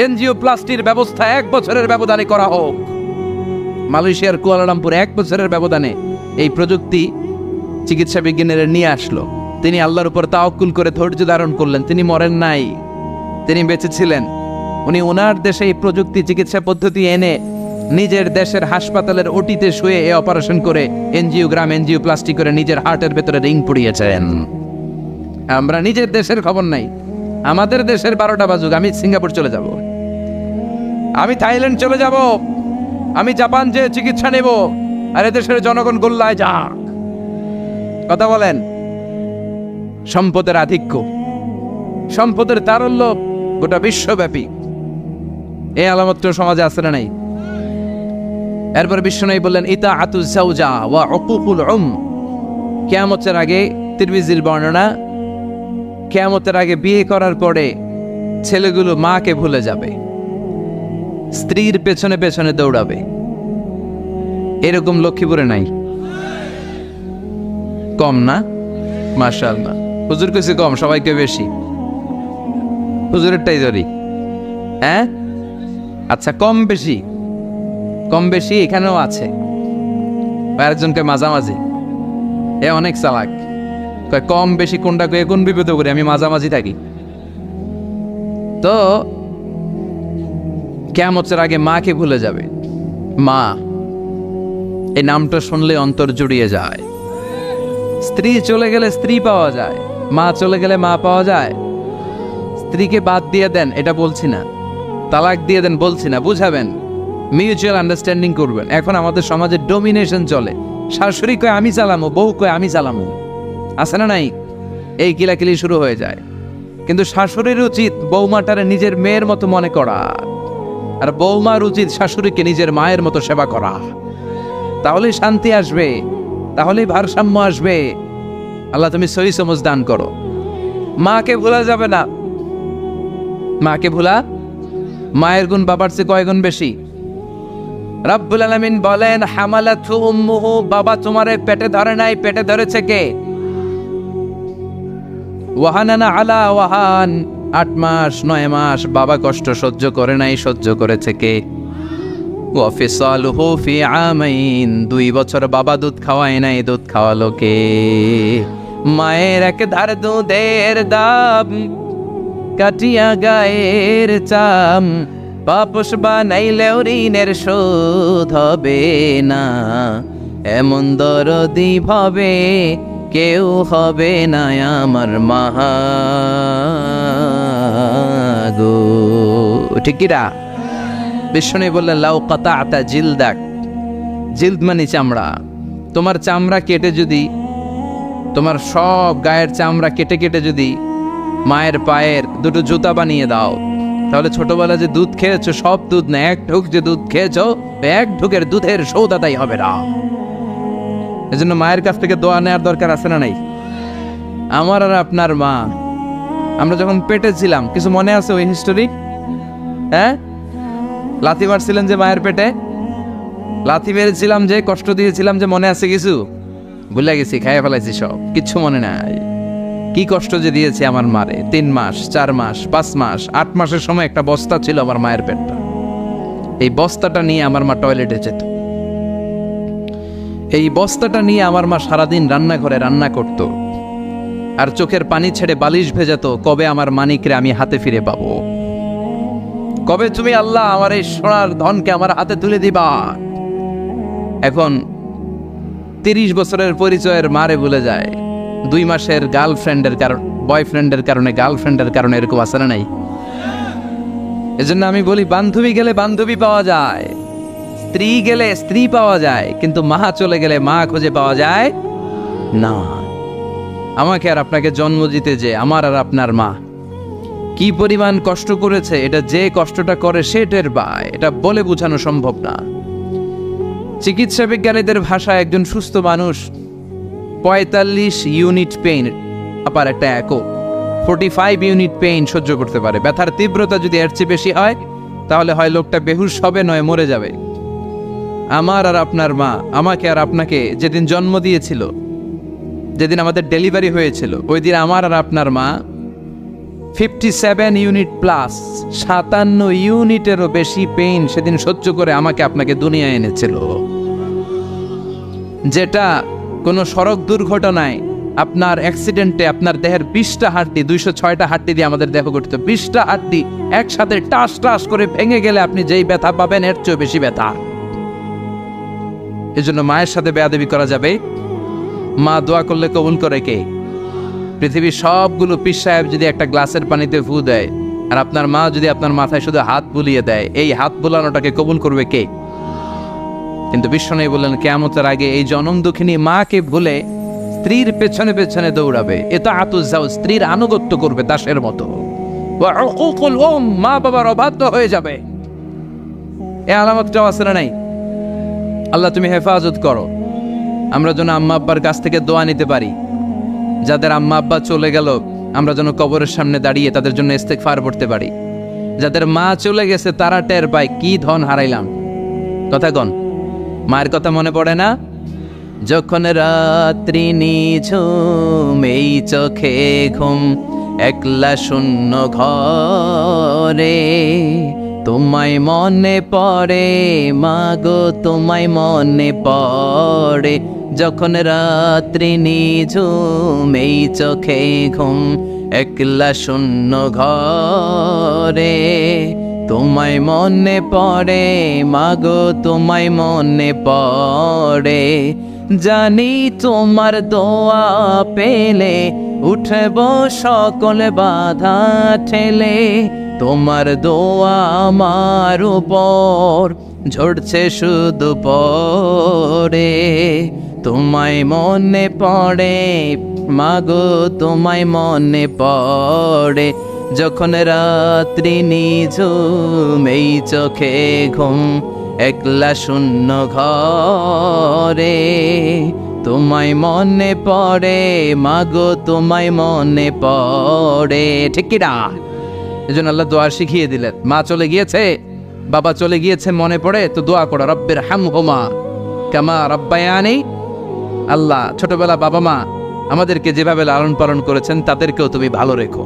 A: এনজিওপ্লাস্টির ব্যবস্থা 1 বছরের ব্যবধানে করা হোক। মালয়েশিয়ার কুয়ালালামপুর 1 বছরের ব্যবধানে এই প্রযুক্তি চিকিৎসা বিজ্ঞানীরা নিয়ে আসলো। তিনি আল্লাহর উপর তাওয়াক্কুল করে ধৈর্য ধারণ করলেন, তিনি মরেন নাই, তিনি বেঁচে ছিলেন। উনি ওনার দেশে এই প্রযুক্তি চিকিৎসা পদ্ধতি এনে নিজের দেশের হাসপাতালের ওটিতে শুয়ে এ অপারেশন করে এনজিওপ্লাস্টি করে নিজের হার্টের ভেতরে রিং পড়িয়েছেন। আমরা নিজের দেশের খবর নাই, আমাদের দেশের 12টা বাজুক, আমি সিঙ্গাপুর চলে যাব, আমি থাইল্যান্ড চলে যাব, আমি জাপান যে চিকিৎসা নেব, আর এদেশের জনগণ গোল্লায় যাক। কথা বলেন, সম্পদের আধিক্য, সম্পদের তারল্য গোটা বিশ্বব্যাপী, এই আলামত সমাজে আছে না নাই? এরপর বিশ্বনবী বললেন, ইতাআতুজ যাওজা ওয়া উকুকুল কিয়ামতের আগে, তিরমিজির বর্ণনা, কিয়ামতের আগে বিয়ে করার পরে ছেলেগুলো মাকে ভুলে যাবে, স্ত্রীর পেছনে পেছনে দৌড়াবে। এরকম লক্ষ্মীপুরে নাই? কম না? মাশাআল্লাহ। হুজুর কাছে কম, সবাইকে বেশি। হুজুরেরটাই ধরি, হ্যাঁ? আচ্ছা, কম বেশি এখানেও আছে। আরেকজনকে মাঝামাঝি, এ অনেক চালাক, কয় কম বেশি কোনটা কয়ে কোন বিপদে করে, আমি মাঝামাঝি থাকি। তো কিয়ামতের আগে মাকে ভুলে যাবে। মা, এই নামটা শুনলে অন্তর জুড়িয়ে যায়। স্ত্রী চলে গেলে স্ত্রী পাওয়া যায়, মা চলে গেলে মা পাওয়া যায়। স্ত্রীকে বাদ দিয়ে দেন এটা বলছি না, তালাক দিয়ে দেন বলছি না, বুঝাবেন, মিউচুয়াল আন্ডারস্ট্যান্ডিং করবেন। এখন আমাদের সমাজে ডমিনেশন চলে, শাশুড়ি কয় আমি চালামো, বউ কয় আমি চালামো, আছে না নাই? এই কিলাকিলি শুরু হয়ে যায়। কিন্তু শাশুড়ির উচিত বৌমাটারে নিজের মেয়ের মতো মনে করা, আর বৌমার উচিত শাশুড়িকে নিজের মায়ের মতো সেবা করা। তাহলেই শান্তি আসবে, তাহলেই ভারসাম্য আসবে। আল্লাহ তুমি সহি সমঝ দান করো। মাকে ভোলা যাবে না, মাকে ভোলা, মায়ের গুণ বাবার চেয়ে কয় গুণ বেশি? রব্বুল আলামিন বলেন, হামালাতহু উম্মুহু, বাবা তোমারে পেটে ধরে নাই, পেটে ধরেছে কে? ওয়াহানানা আলা ওয়াহান, 8 মাস 9 মাস বাবা কষ্ট সহ্য করে নাই, সহ্য করেছে কে? ওয়া ফিসালুহু ফি আমাইন, 2 বছর বাবা দুধ খাওয়ায় নাই, দুধ খাওয়ালো কে? মায়ের এক ধার দুধের দাম, কাটিয়া গায়ের চাম, পাপস বানাইলেও ঋণের শোধ হবে না, এমন দরদি ভাবে কেউ হবে না আমার মা গো। ঠিক কিনা? বিষ্ণু বললেন, লাউ কাতাআতা জিলদাক, জিলদ মানে চামড়া, তোমার চামড়া কেটে যদি, তোমার সব গায়ের চামড়া কেটে কেটে যদি মায়ের পায়ের 2টো জুতা বানিয়ে দাও, তাহলে ছোটবেলা যে দুধ খেয়েছো সব দুধ না, 1 ঢোক যে দুধ খেয়েছো 1 ঢোকের দুধের সৌদ আদায় হবে না। এজন্য মায়ের কাছ থেকে দোয়া নেওয়ার দরকার আছে না নাই? আমার আর আপনার মা, আমরা যখন পেটে ছিলাম, কিছু মনে আছে ওই হিস্টোরি? হ্যাঁ, লাথি মারছিলেন যে মায়ের পেটে, লাথি মেরেছিলাম যে, কষ্ট দিয়েছিলাম যে, মনে আছে কিছু? ভুলে গেছি, খাইয়া ফেলাইছি সব, কিচ্ছু মনে নাই। কি কষ্ট যে দিয়েছে আমার মারে। 3 মাস, 4 মাস, 5 মাস, 8 মাসের সময় একটা বস্তা ছিল আমার মায়ের পেটটা। এই বস্তাটা নিয়ে আমার মা টয়লেটে যেত। এই বস্তাটা নিয়ে আমার মা সারাদিন রান্নাঘরে রান্না করত, আর চোখের পানি ছেড়ে বালিশ ভেজাতো, কবে আমার মানিকরে আমি হাতে ফিরে পাবো, কবে তুমি আল্লাহ আমার এই সোনার ধনকে আমার হাতে তুলে দিবা। এখন 30 বছরের পরিচয়ের মারে ভুলে যায়, 2 মাসের গার্লফ্রেন্ডের কারণ, বয়ফ্রেন্ডের কারণে, গার্লফ্রেন্ডের কারণে, এরকম আছে না নাই? এজন্য আমি বলি, বান্ধবী গেলে বান্ধবী পাওয়া যায়, স্ত্রী গেলে স্ত্রী পাওয়া যায়, কিন্তু মা চলে গেলে মা খুঁজে পাওয়া যায় না। আমাকে আর আপনাকে জন্ম দিতে যে আমার আর আপনার মা কি পরিমাণ কষ্ট করেছে, এটা যে কষ্টটা করে সেটার পায়, এটা বলে বোঝানো সম্ভব না। চিকিৎসা বিজ্ঞানীদের ভাষায় একজন সুস্থ মানুষ 45 ইউনিট পেইন, আবার একটা একক 45 ইউনিট পেইন সহ্য করতে পারে। ব্যথার তীব্রতা যদি এর চেয়ে বেশি হয়, তাহলে হয় লোকটা বেহুশ হবে, নয় মরে যাবে। আমার আর আপনার মা আমাকে আর আপনাকে যেদিন জন্ম দিয়েছিল, যেদিন আমাদের ডেলিভারি হয়েছিল, ওই দিন আমার আর আপনার মা 57 ইউনিট প্লাস, 57 ইউনিটেরও বেশি পেইন সেদিন সহ্য করে আমাকে আপনাকে দুনিয়ায় এনেছিল। যেটা কোনো সড়ক দুর্ঘটনায়, আপনার অ্যাক্সিডেন্টে আপনার দেহের 20টা হাড্ডি, 206টা হাড্ডি দিয়ে আমাদের দেহ গঠিত, 20টা হাড্ডি একসাথে টাস টাস করে ভেঙে গেলে আপনি যেই ব্যথা পাবেন এর চেয়ে বেশি ব্যথা। এজন্য মায়ের সাথে বেয়াদবি করা যাবে? মা দোয়া করলে কবুল করে কে? পৃথিবীর সবগুলো পীর সাহেব যদি একটা গ্লাসের পানিতে ফু দেয়, আর আপনার মা যদি আপনার মাথায় শুধু হাত বুলিয়ে দেয়, এই হাত বুলানোটাকে কবুল করবে কে? কিন্তু বিশ্বনবী বললেন, কিয়ামতের আগে এই জনম দুঃখিনী মাকে ভুলে স্ত্রীর পেছনে পেছনে দৌড়াবে, ইতাআতুজ যাওজ, স্ত্রীর আনুগত্য করবে দাসের মতো। ওয়া উকুকুল মা বাবার অবাধ্য হয়ে যাবে। এই আলামতটাও আছে না নাই? আল্লাহ তুমি হেফাজত করো, আমরা যেন আম্মা আব্বার কাছ থেকে দোয়া নিতে পারি। যাদের আম্মা আব্বা চলে গেল, আমরা যেন কবরের সামনে দাঁড়িয়ে তাদের জন্য ইস্তেগফার পড়তে পারি। যাদের মা চলে গেছে তারা টের পায় কি ধন হারাইলাম। কথা কন, মায়ের কথা মনে পড়ে না? যখন রাত্রি নিঝুম, এই চোখে ঘুম, একলা শূন্য ঘরে, তোমায় মনে পড়ে মাগো, তোমায় মনে পড়ে। যখন রাত্রি নিঝুম, এই চোখে ঘুম, একলা শূন্য ঘরে, তোমায় মনে পড়ে মাগো, তোমায় মনে পড়ে। জানি তোমার দোয়া পেলে উঠব সকল বাধা ঠেলে, তোমার দোয়া আমার উপর ঝরছে শুধু পড়ে। তোমায় মনে পড়ে মাগো, তোমায় মনে পড়ে। যখন রাত্রি নিঝুম, এই চোখে ঘুম, একলা শূন্য ঘরে, তোমায় মনে পড়ে মাগো, তোমায় মনে পড়ে। ঠিক কি না? এজন্য আল্লাহ দোয়া শিখিয়ে দিলেন। মা চলে গিয়েছে, বাবা চলে গিয়েছে, মনে পড়ে তো দোয়া করো, রব্বির হামহুমা কামা রাব্বায়ানি। আল্লাহ ছোটবেলা বাবা মা আমাদেরকে যেভাবে লালন পালন করেছেন, তাদেরকেও তুমি ভালো রেখো,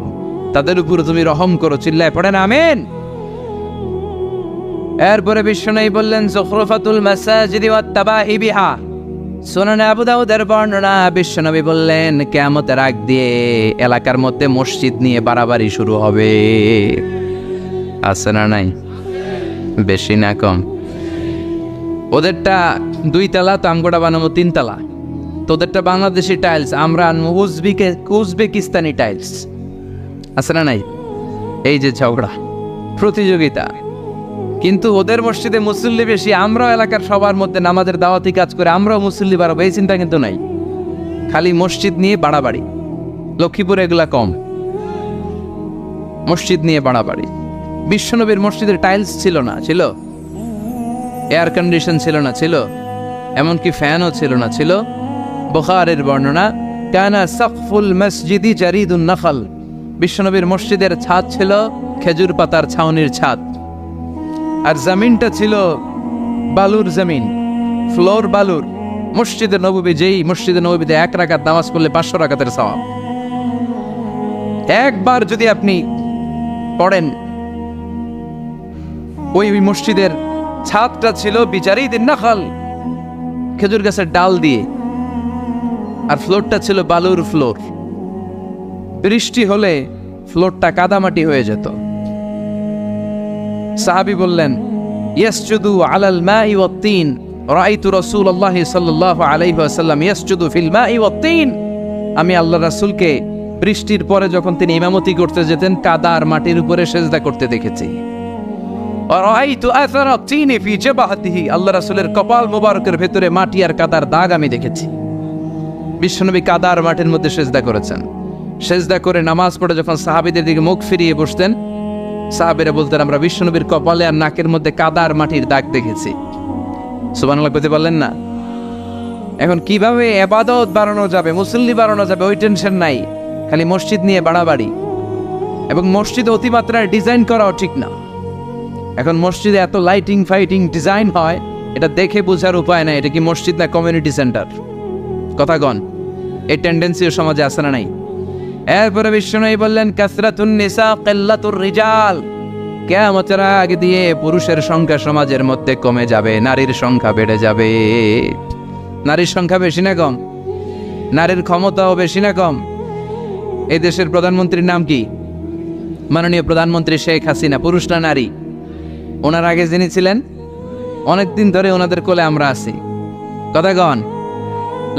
A: তাদের উপরে তুমি রহম করো। চিল্লায় পড়েন আমিন। এরপরে বিশ্বনবী বললেন, যুখরুফাতুল মাসাজিদি ওয়াত তাবাহি বিহা। সুনানে আবু দাউদের বর্ণনা, বিশ্বনবী বললেন, কিয়ামতের আগ দিয়ে এলাকার মধ্যে মসজিদ নিয়ে বাড়াবাড়ি শুরু হবে। আছে না নাই? বেশি না কম? ওদেরটা 2 তলা, তো আমগোটা বানাবো 3 তলা। তোদেরটা বাংলাদেশি টাইলস, আমরা উজবেকিস্তানি টাইলস। আছে না নাই? এই যে ঝগড়া, প্রতিযোগিতা। কিন্তু ওদের মসজিদে মুসল্লি বেশি, আমরাও এলাকার সবার মধ্যে নামাজের দাওয়াতি কাজ করে আমরাও মুসল্লি বাড়াবো, এই চিন্তা কিন্তু নাই। খালি মসজিদ নিয়ে বাড়াবাড়ি। লক্ষ্মীপুরে এগুলা কম, মসজিদ নিয়ে বাড়াবাড়ি। বিশ্বনবীর মসজিদের টাইলস ছিল না, ছিল এয়ার কন্ডিশন ছিল না, ছিল এমনকি ফ্যানও ছিল না, ছিল বুখারীর বর্ণনা, কানা সাকফুল মসজিদি জারিদুন নখল। বিশ্বনবীর মসজিদের ছাদ ছিল খেজুর পাতার ছাউনির ছাদ, আর জমিনটা ছিল বালুর জমিন, ফ্লোর বালুর। মসজিদে নববী, যেই মসজিদে নববীতে 1 রাকাত নামাজ পড়লে 500 রাকাতের সওয়াব। একবার যদি আপনি পড়েন, ওই মসজিদের ছাদটা ছিল বিচারিদিন নাখাল, খেজুর গাছের ডাল দিয়ে, আর ফ্লোরটা ছিল বালুর ফ্লোর। বৃষ্টি হলে ফ্লোরটা কাদামাটি হয়ে যেত। সাহাবী বললেন, ইয়াসজুদু আলাল মাই ওয়াত তিন, রাআইতু রাসূলুল্লাহ সাল্লাল্লাহু আলাইহি ওয়াসাল্লাম ইয়াসজুদু ফিল মাই ওয়াত তিন। আমি আল্লাহর রাসূলকে বৃষ্টির পরে যখন তিনি ইমামতি করতে যেতেন, কাদা আর মাটির উপরে সেজদা করতে দেখেছি। রাআইতু আসারা তিনি ফি জাবাহতিহি, আল্লাহর রাসূলের কপাল মোবারকের ভেতরে মাটি আর কাদার দাগ আমি দেখেছি। বিশ্বনবী কাদা আর মাটির মধ্যে সেজদা করেছেন। সেজদা করে নামাজ পড়ে যখন সাহাবীদের দিকে মুখ ফিরিয়ে বসতেন, সাহাবীরা বলতেন, আমরা বিশ্বনবীর কপালে আর নাকের মধ্যে কাদা আর মাটির দাগ দেখেছি। সুবহানাল্লাহ বলতে পারলেন না? এখন কিভাবে ইবাদত বাড়ানো যাবে, মুসল্লি বাড়ানো যাবে, ওই টেনশন নাই, খালি মসজিদ নিয়ে বাড়াবাড়ি। এবং মসজিদ অতিমাত্রায় ডিজাইন করাও ঠিক না। এখন মসজিদে এত লাইটিং ফাইটিং ডিজাইন হয়, এটা দেখে বোঝার উপায় নাই এটা কি মসজিদ না কমিউনিটি সেন্টার। কথাগণ, এই টেন্ডেন্সিও সমাজে আছে না নাই? এরপরে বিশ্বনবী বললেন, কাসরাতুন নিসা কিল্লাতুর রিজাল, কিয়ামতের আগে দিয়ে পুরুষের সংখ্যা সমাজের মধ্যে কমে যাবে, নারীর সংখ্যা বেড়ে যাবে। নারীর সংখ্যা বেশি না কম? নারীর ক্ষমতাও বেশি না কম? এই দেশের প্রধানমন্ত্রীর নাম কি? মাননীয় প্রধানমন্ত্রী শেখ হাসিনা। পুরুষ না নারী? ওনার আগে যিনি ছিলেন, অনেকদিন ধরে ওনাদের কোলে আমরা আছি। কথাগণ,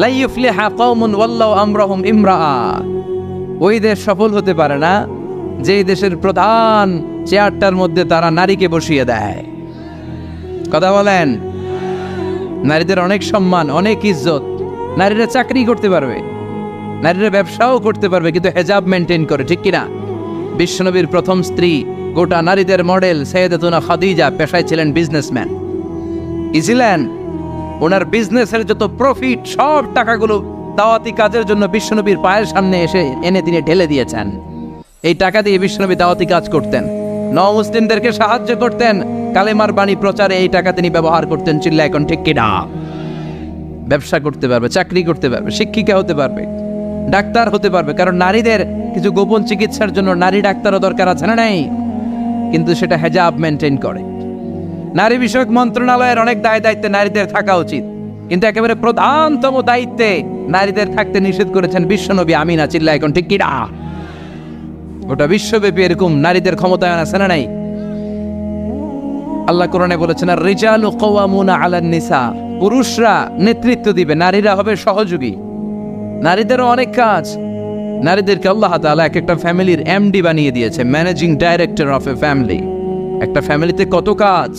A: লা ইউফলিহা কওমুন ওয়াল্লাহু আমরাহুম ইমরাআ, ওই দেশ সফল হতে পারে না যে দেশের প্রধান চেয়ারটার মধ্যে তারা নারীকে বসিয়ে দেয়। কথা বলেন, নারীদের অনেক সম্মান, অনেক ইজ্জত। নারীরা চাকরি করতে পারবে, নারীরা ব্যবসাও করতে পারবে, কিন্তু হেজাব মেনটেন করে, ঠিক কিনা? বিশ্বনবীর প্রথম স্ত্রী, গোটা নারীদের মডেল সাইয়েদাতুনা খাদিজা, পেশায় ছিলেন বিজনেসম্যান। কি ছিলেন? ওনার বিজনেসের যত প্রফিট, সব টাকাগুলো দাওয়াতি কাজের জন্য বিশ্বনবীর পায়ের সামনে এনে তিনি ঢেলে দিয়েছেন। এই টাকা দিয়ে বিশ্বনবী দাওয়াতি কাজ করতেন, মুসলিমদেরকে সাহায্য করতেন, কালেমার বাণী প্রচারে এই টাকা তিনি ব্যবহার করতেন। চিল্লা এখন ঠিক কিনা? ব্যবসা করতে পারবে, চাকরি করতে পারবে, শিক্ষিকা হতে পারবে, ডাক্তার হতে পারবে। কারণ নারীদের কিছু গোপন চিকিৎসার জন্য নারী ডাক্তারও দরকার আছে না নাই? কিন্তু সেটা হেজাব মেনটেন করে। নারী বিষয়ক মন্ত্রণালয়ের অনেক দায়িত্বে নারীদের থাকা উচিত, কিন্তু একেবারে প্রধানতম দায়িত্বে নারীদের থাকতে নিষেধ করেছেন বিশ্বনবী। আমিনা। চিল্লা এখন ঠিক কিনা? গোটা বিশ্বব্যাপী এরকম নারীদের ক্ষমতায়ন আছে না নাই? আল্লাহ কোরআনে বলেছেন, আর রিজালু কাওয়ামুনা আলান নিসা, পুরুষরা নেতৃত্ব দিবে, নারীরা হবে সহযোগী। নারীদেরও অনেক কাজ। নারীদেরকে আল্লাহ তাআলা এক একটা ফ্যামিলির এমডি বানিয়ে দিয়েছে, managing director of A family. একটা ফ্যামিলিতে কত কাজ,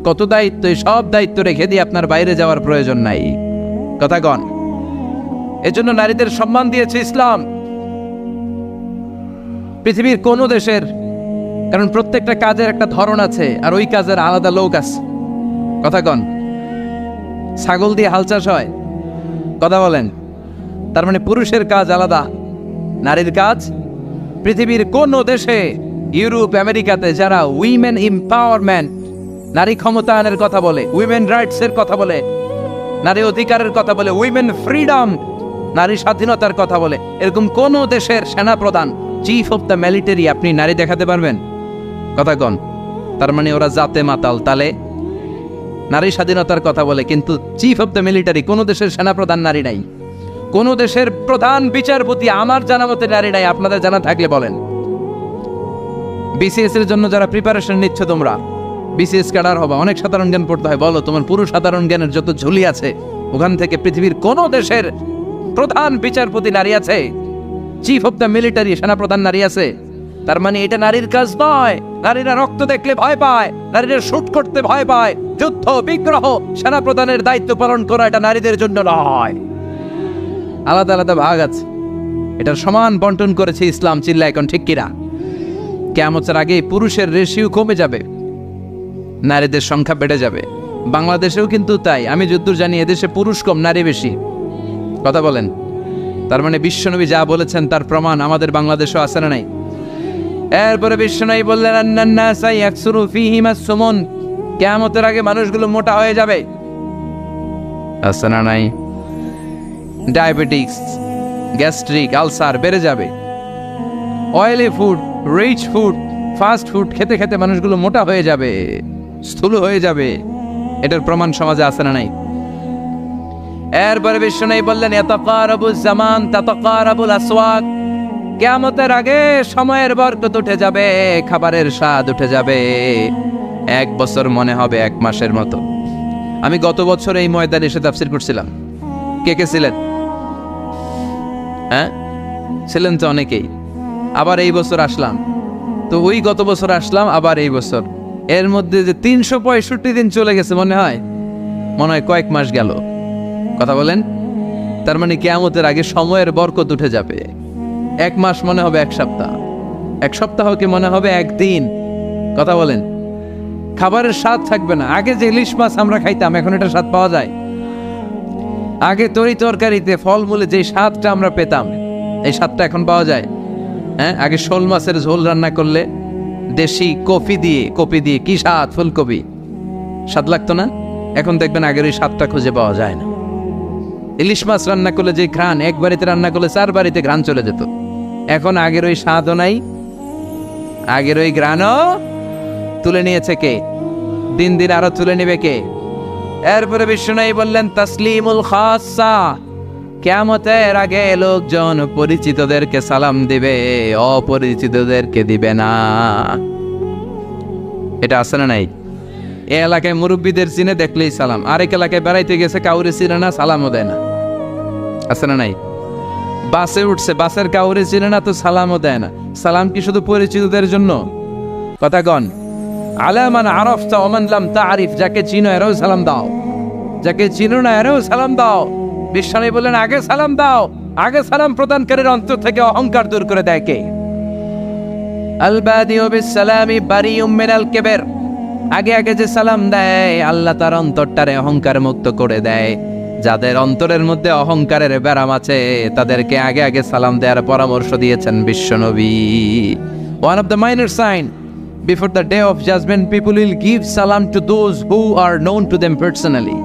A: কত দায়িত্ব, সব দায়িত্ব রেখে দিয়ে আপনার বাইরে যাওয়ার প্রয়োজন নাই। কথাগণ, এজন্য নারীদের সম্মান দিয়েছে ইসলাম পৃথিবীর কোন দেশের। কারণ প্রত্যেকটা কাজের একটা ধরন আছে, আর ওই কাজের আলাদা লোক আছে। কথাগণ, ছাগল দিয়ে হাল চাষ হয়, কথা বলেন, তার মানে পুরুষের কাজ আলাদা, নারীর কাজ। পৃথিবীর কোন দেশে, ইউরোপ আমেরিকাতে যারা উইমেন এম্পাওয়ারমেন্ট, নারী ক্ষমতায়নের কথা বলে, উইমেন রাইটস এর কথা বলে, নারী অধিকারের কথা বলে, উইমেন ফ্রিডম, নারী স্বাধীনতার কথা বলে, এরকম কোন দেশের সেনাপ্রধান, চিফ অফ দ্য মিলিটারি আপনি নারী দেখাতে পারবেন? কথাগণ, তার মানে ওরা জাতে মাতাল। তালে নারী স্বাধীনতার কথা বলে, কিন্তু চিফ অফ দ্য মিলিটারি, কোন দেশের সেনাপ্রধান নারী নাই, কোন দেশের প্রধান বিচারপতি আমার জানা মতে নারী নাই। আপনাদের জানা থাকলে বলেন। বিসিএস এর জন্য যারা প্রিপারেশন নিচ্ছ, তোমরা বিসিএস ক্যাডার হবা, অনেক সাধারণ জ্ঞান পড়তে হয়। বলো, তোমার পুরো সাধারণ জ্ঞানের যত ঝুলি আছে, ওখান থেকে পৃথিবীর কোন দেশের প্রধান বিচারপতি নারী আছে? চিফ অফ দ্য মিলিটারি, সেনাপ্রধান নারী আছে? তার মানে এটা নারীর কাজ নয়। নারীরা রক্ত দেখলে ভয় পায়, নারীরা শুট করতে ভয় পায়, যুদ্ধ বিগ্রহ, সেনাপ্রধানের দায়িত্ব পালন করা এটা নারীদের জন্য নয়। আলাদা আলাদা ভাগ আছে, এটার সমান বন্টন করেছে ইসলাম। চিল্লা এখন ঠিক কিনা? কিয়ামতের আগে পুরুষের রেশিও কমে যাবে, নারীদের সংখ্যা বেড়ে যাবে। বাংলাদেশেও কিন্তু তাই। আমি যদ্দূর জানি এদেশে পুরুষ কম, নারী বেশি। কথা বলেন, তার মানে বিশ্বনবী যা বলেছেন তার প্রমাণ আমাদের বাংলাদেশও আছে না নাই? এরপরে বিশ্বনবী বললেন, আন্নান্নাসা ইয়াকসুরু ফীহিমাস সুমুন, কিয়ামতের আগে মানুষগুলো মোটা হয়ে যাবে। আছে না নাই? ডায়াবেটিক্স, গ্যাস্ট্রিক, আলসার বেড়ে যাবে। Oily food, rich food, fast food খেতে খেতে মানুষগুলো মোটা হয়ে যাবে, স্থূল হয়ে যাবে। এটার প্রমাণ সমাজে আছে না নাই? এরপরে বিশ্বনবী বললেন ইয়াতাকারাবুজ জামান তাতাকারাবুল আসওয়াক, কিয়ামতের আগে সময়ের বরকত উঠে যাবে, খাবারের স্বাদ উঠে যাবে, 1 বছর মনে হবে 1 মাসের মতো। আমি গত বছর এই ময়দানে এসে তাফসীর করছিলাম। কে কে ছিলেন? হ্যাঁ, ছিলেন তো অনেকেই। আবার এই বছর আসলাম, তো ওই গত বছর আসলাম, আবার এই বছর, এর মধ্যে যে 365 দিন চলে গেছে মনে হয় কয়েক মাস গেল। কথা বলেন, তার মানে কিয়ামতের আগে সময়ের বরকত উঠে যাবে। 1 মাস মনে হবে 1 সপ্তাহ, 1 সপ্তাহকে মনে হবে 1 দিন। কথা বলেন, খাবারের স্বাদ থাকবে না। আগে যে ইলিশ মাছ আমরা খাইতাম, এখন এটা স্বাদ পাওয়া যায়? আগে তরি তরকারিতে ফলমূলে যে স্বাদটা আমরা পেতাম, এই স্বাদটা এখন পাওয়া যায়? হ্যাঁ, আগে শোল মাছের ঝোল রান্না করলে দেশি কপি দিয়ে কি স্বাদ, ফুলকপি, স্বাদ লাগতো না? এখন দেখবেন আগের ওই স্বাদটা খুঁজে পাওয়া যায় না। ইলিশ মাছ রান্না করলে যে ঘ্রাণ, 1 বাড়িতে রান্না করলে 4 বাড়িতে ঘ্রাণ চলে যেত। এখন আগের ওই স্বাদও নাই, আগের ওই ঘ্রাণও তুলে নিয়েছে কে? দিন দিন আরো তুলে নেবে কে? এরপরে বিশ্বনবী বললেন তাসলিমুল খাসা, কিয়ামতের আগে লোকজন পরিচিতদেরকে সালাম দিবে, অপরিচিতদেরকে দিবে না। এটা আছে না নাই? এই এলাকায় মুরব্বীদের চিনে দেখলেই সালাম, আরেক এলাকায় বেড়াইতে গেছে কাউরে চিনে না, সালামও দেয় না। আছে না নাই? বাসে উঠছে, বাসের কাউরে চিনে না, তো সালামও দেয় না। সালাম কি শুধু পরিচিতদের জন্য? কথা কন। আলামান আরাফতা ওমান লাম তারিফ, যাকে চিনো এরাও সালাম দাও, যাকে চিনো না এরাও সালাম দাও। বিশ্বনবী বললেন আগে সালাম দাও। আগে সালাম প্রদানকারীর অন্তর থেকে অহংকার দূর করে দেয় কে? আল বাদিউ বিস সালামি বারিউম মিনাল কিবর, আগে আগে যে সালাম দেয় আল্লাহ তার অন্তরটারে অহংকার মুক্ত করে দেয়। যাদের অন্তরের মধ্যে অহংকারের ব্যারাম আছে তাদেরকে আগে আগে সালাম দেওয়ার পরামর্শ দিয়েছেন বিশ্বনবী। One of the minor sign before the day of judgment, people will give salam to those who are known to them personally.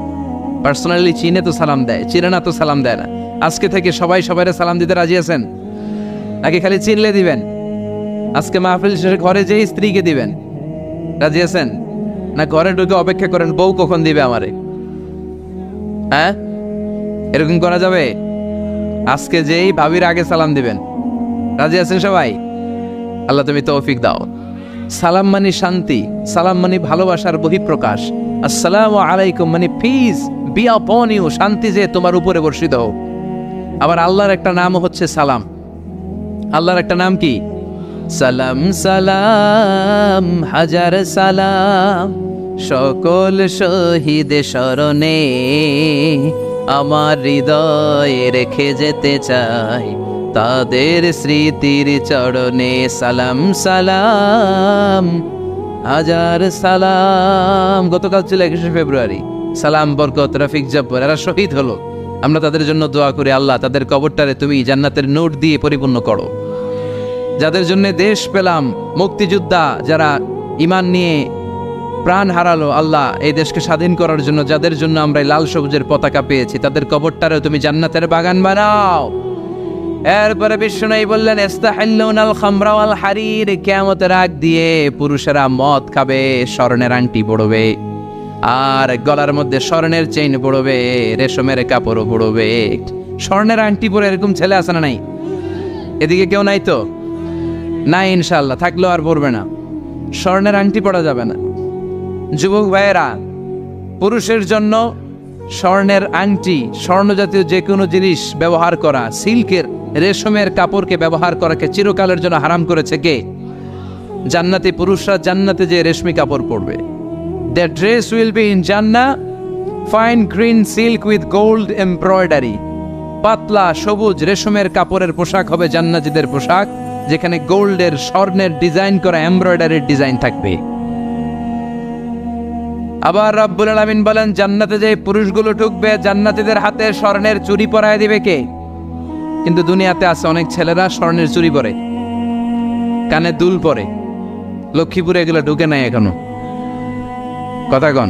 A: Personally চিনে তো সালাম দেয়, চিনে না তো সালাম দেয় না। আজকে থেকে সবাই সবাইরে সালাম দিতে রাজি আছেন নাকি খালি চিনলে দিবেন? আজকে মাহফিল শেষে ঘরে যেই স্ত্রীকে দিবেন, রাজি আছেন? না ঘরে ঢুকে অপেক্ষা করেন বউ কখন দিবে আমারে? হ্যাঁ, এরকম করা যাবে? আজকে যেই ভাবির আগে সালাম দিবেন, রাজি আছেন সবাই? আল্লাহ তুমি তৌফিক দাও। সালাম মানে শান্তি, সালাম মানে ভালোবাসার বহিঃপ্রকাশ। আসসালামু আলাইকুম মানে পিস বি আপন ইউ, শান্তি যে তোমার উপরে বর্ষিত হোক। আবার আল্লাহর একটা নাম হচ্ছে সালাম। আল্লাহর একটা নাম কি? সালাম সালাম হাজার সালাম, সকল শহীদ স্মরণে আমার হৃদয়ে রেখে যেতে চাই তাদের স্মৃতির চরণে। সালাম সালাম হাজার সালাম। গতকাল ছিল 21শে ফেব্রুয়ারি। সালাম, বরকত, রফিক, জব্বর এরা শহীদ হলো। আমরা তাদের জন্য দোয়া করি, আল্লাহ তাদের কবরটারে তুমি জান্নাতের নূর দিয়ে পরিপূর্ণ করো। যাদের জন্য দেশ পেলাম, মুক্তিযোদ্ধা যারা ঈমান নিয়ে প্রাণ হারালো, আল্লাহ এই দেশকে স্বাধীন করার জন্য যাদের জন্য আমরা এই লাল সবুজের পতাকা পেয়েছি, তাদের কবরটারে তুমি জান্নাতের বাগান বানাও। এরপরে বিশ্বনবী বললেন ইস্তাহিল্লুনাল খামরা ওয়াল হারির, কিয়ামতের আগ দিয়ে পুরুষেরা মদ খাবে, স্বর্ণের আংটি পরবে, আর গলার মধ্যে স্বর্ণের চেইন পরবে, রেশমের কাপড়ও পরবে। স্বর্ণের আংটি পরে এরকম ছেলে আছে না নাই? এদিকে কেউ নাই তো? নাই ইনশাআল্লাহ, থাকলেও আর পরবে না। স্বর্ণের আংটি পরা যাবে না। যুবক ভাইয়েরা, পুরুষের জন্য স্বর্ণের আংটি, স্বর্ণ জাতীয় যে কোনো জিনিস ব্যবহার করা, সিল্কের রেশমের কাপড়কে ব্যবহার করাকে চিরকালের জন্য হারাম করেছে কে? জান্নাতি পুরুষরা জান্নাতে যে রেশমি কাপড় পরবে। Their dress will be in Jannah, fine green silk with gold embroidery. পাতলা সবুজ রেশমের কাপড়ের পোশাক হবে জান্নাতীদের পোশাক, যেখানে গোল্ডের, স্বর্ণের ডিজাইন করা এমব্রয়ডারির ডিজাইন থাকবে। আবার রব্বুল আলামিন বলেন জান্নাতে যে পুরুষগুলো ঢুকবে জান্নাতীদের হাতে স্বর্ণের চুড়ি পরায় দিবে কে? কিন্তু দুনিয়াতে আছে অনেক ছেলেরা স্বর্ণের চুড়ি পরে, কানে দুল পরে। লক্ষ্মীপুরে এগুলো ঢুকে নাই এখনো। কথা কন,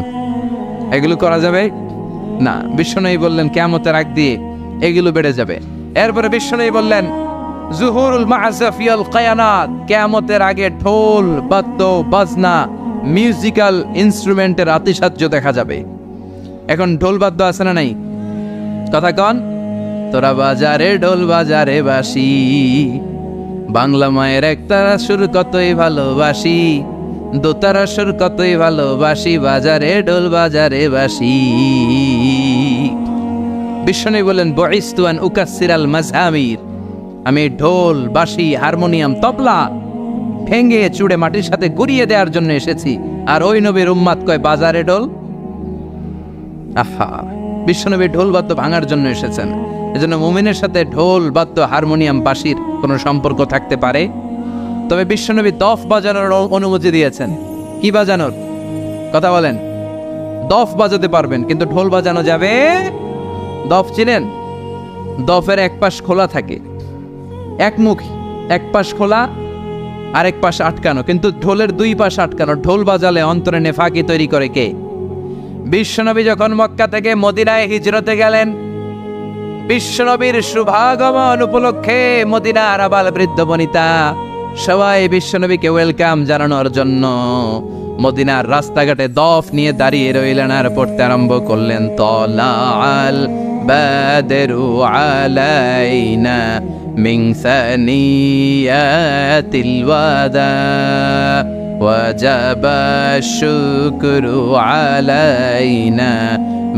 A: এগুলো করা যাবে না। বিশ্বনবী বললেন কিয়ামতের আগ দিয়ে এগুলো বেড়ে যাবে। এরপরে বিশ্বনবী বললেন জুহুরুল মা'জাফিয়াল কায়ানাত, কিয়ামতের আগে ঢোল বাদ্য বাজনা মিউজিক্যাল ইনস্ট্রুমেন্টের আতিশয্য দেখা যাবে। এখন ঢোল বাদ্য আছে না নাই? কথা কন। তোরা বাজারে ঢোল বাজারে বাসি, বাংলা মায়ের একতারা সুর কতই ভালোবাসি, দোতারা সুর কতই ভালোবাসি, বাজারে ঢোল বাজারে বাসি। বিশ্বনবী বলেন বুইসতু আন উকাসসিরাল মাযহামির, আমি ঢোল বাঁশি হারমোনিয়াম তবলা ভেঙে চুড়ে মাটির সাথে গুড়িয়ে দেওয়ার জন্য এসেছি। আর ওই নবীর উম্মাত কয় বাজারে ঢোল। আহা, বিশ্বনবী ঢোল বাদ্য ভাঙার জন্য এসেছেন। এজন্য মুমিনের সাথে ঢোল বাদ্য হারমোনিয়াম বাঁশির কোনো সম্পর্ক থাকতে পারে? তবে বিশ্বনবী দফ বাজানোর অনুমতি দিয়েছেন। কি বাজানোর কথা বলেন? দফ বাজাতে পারবেন, কিন্তু ঢোল বাজানো যাবে। দফ চিনেন? দফের এক পাশ খোলা থাকে, একমুখী, এক পাশ খোলা আরেক পাশ আটকানো, কিন্তু ঢোলের দুই পাশ আটকানো। ঢোল বাজালে অন্তরে নেফাকি তৈরি করে কে? বিশ্বনবী যখন মক্কা থেকে মদিনায় হিজরতে গেলেন, বিশ্বনবীর শুভাগমন উপলক্ষে মদিনার আবাল বৃদ্ধ বনিতা সবাই বিশ্বনবীকে ওয়েলকাম জানানোর জন্য মদিনার রাস্তাঘাটে দফ নিয়ে দাঁড়িয়ে রইলেন আর পড়তে আরম্ভ করলেন তলাআল বাদরু আলাইনা মিন সানিয়াতিল ওয়াদা ওয়াজাবা শুকরু আলাইনা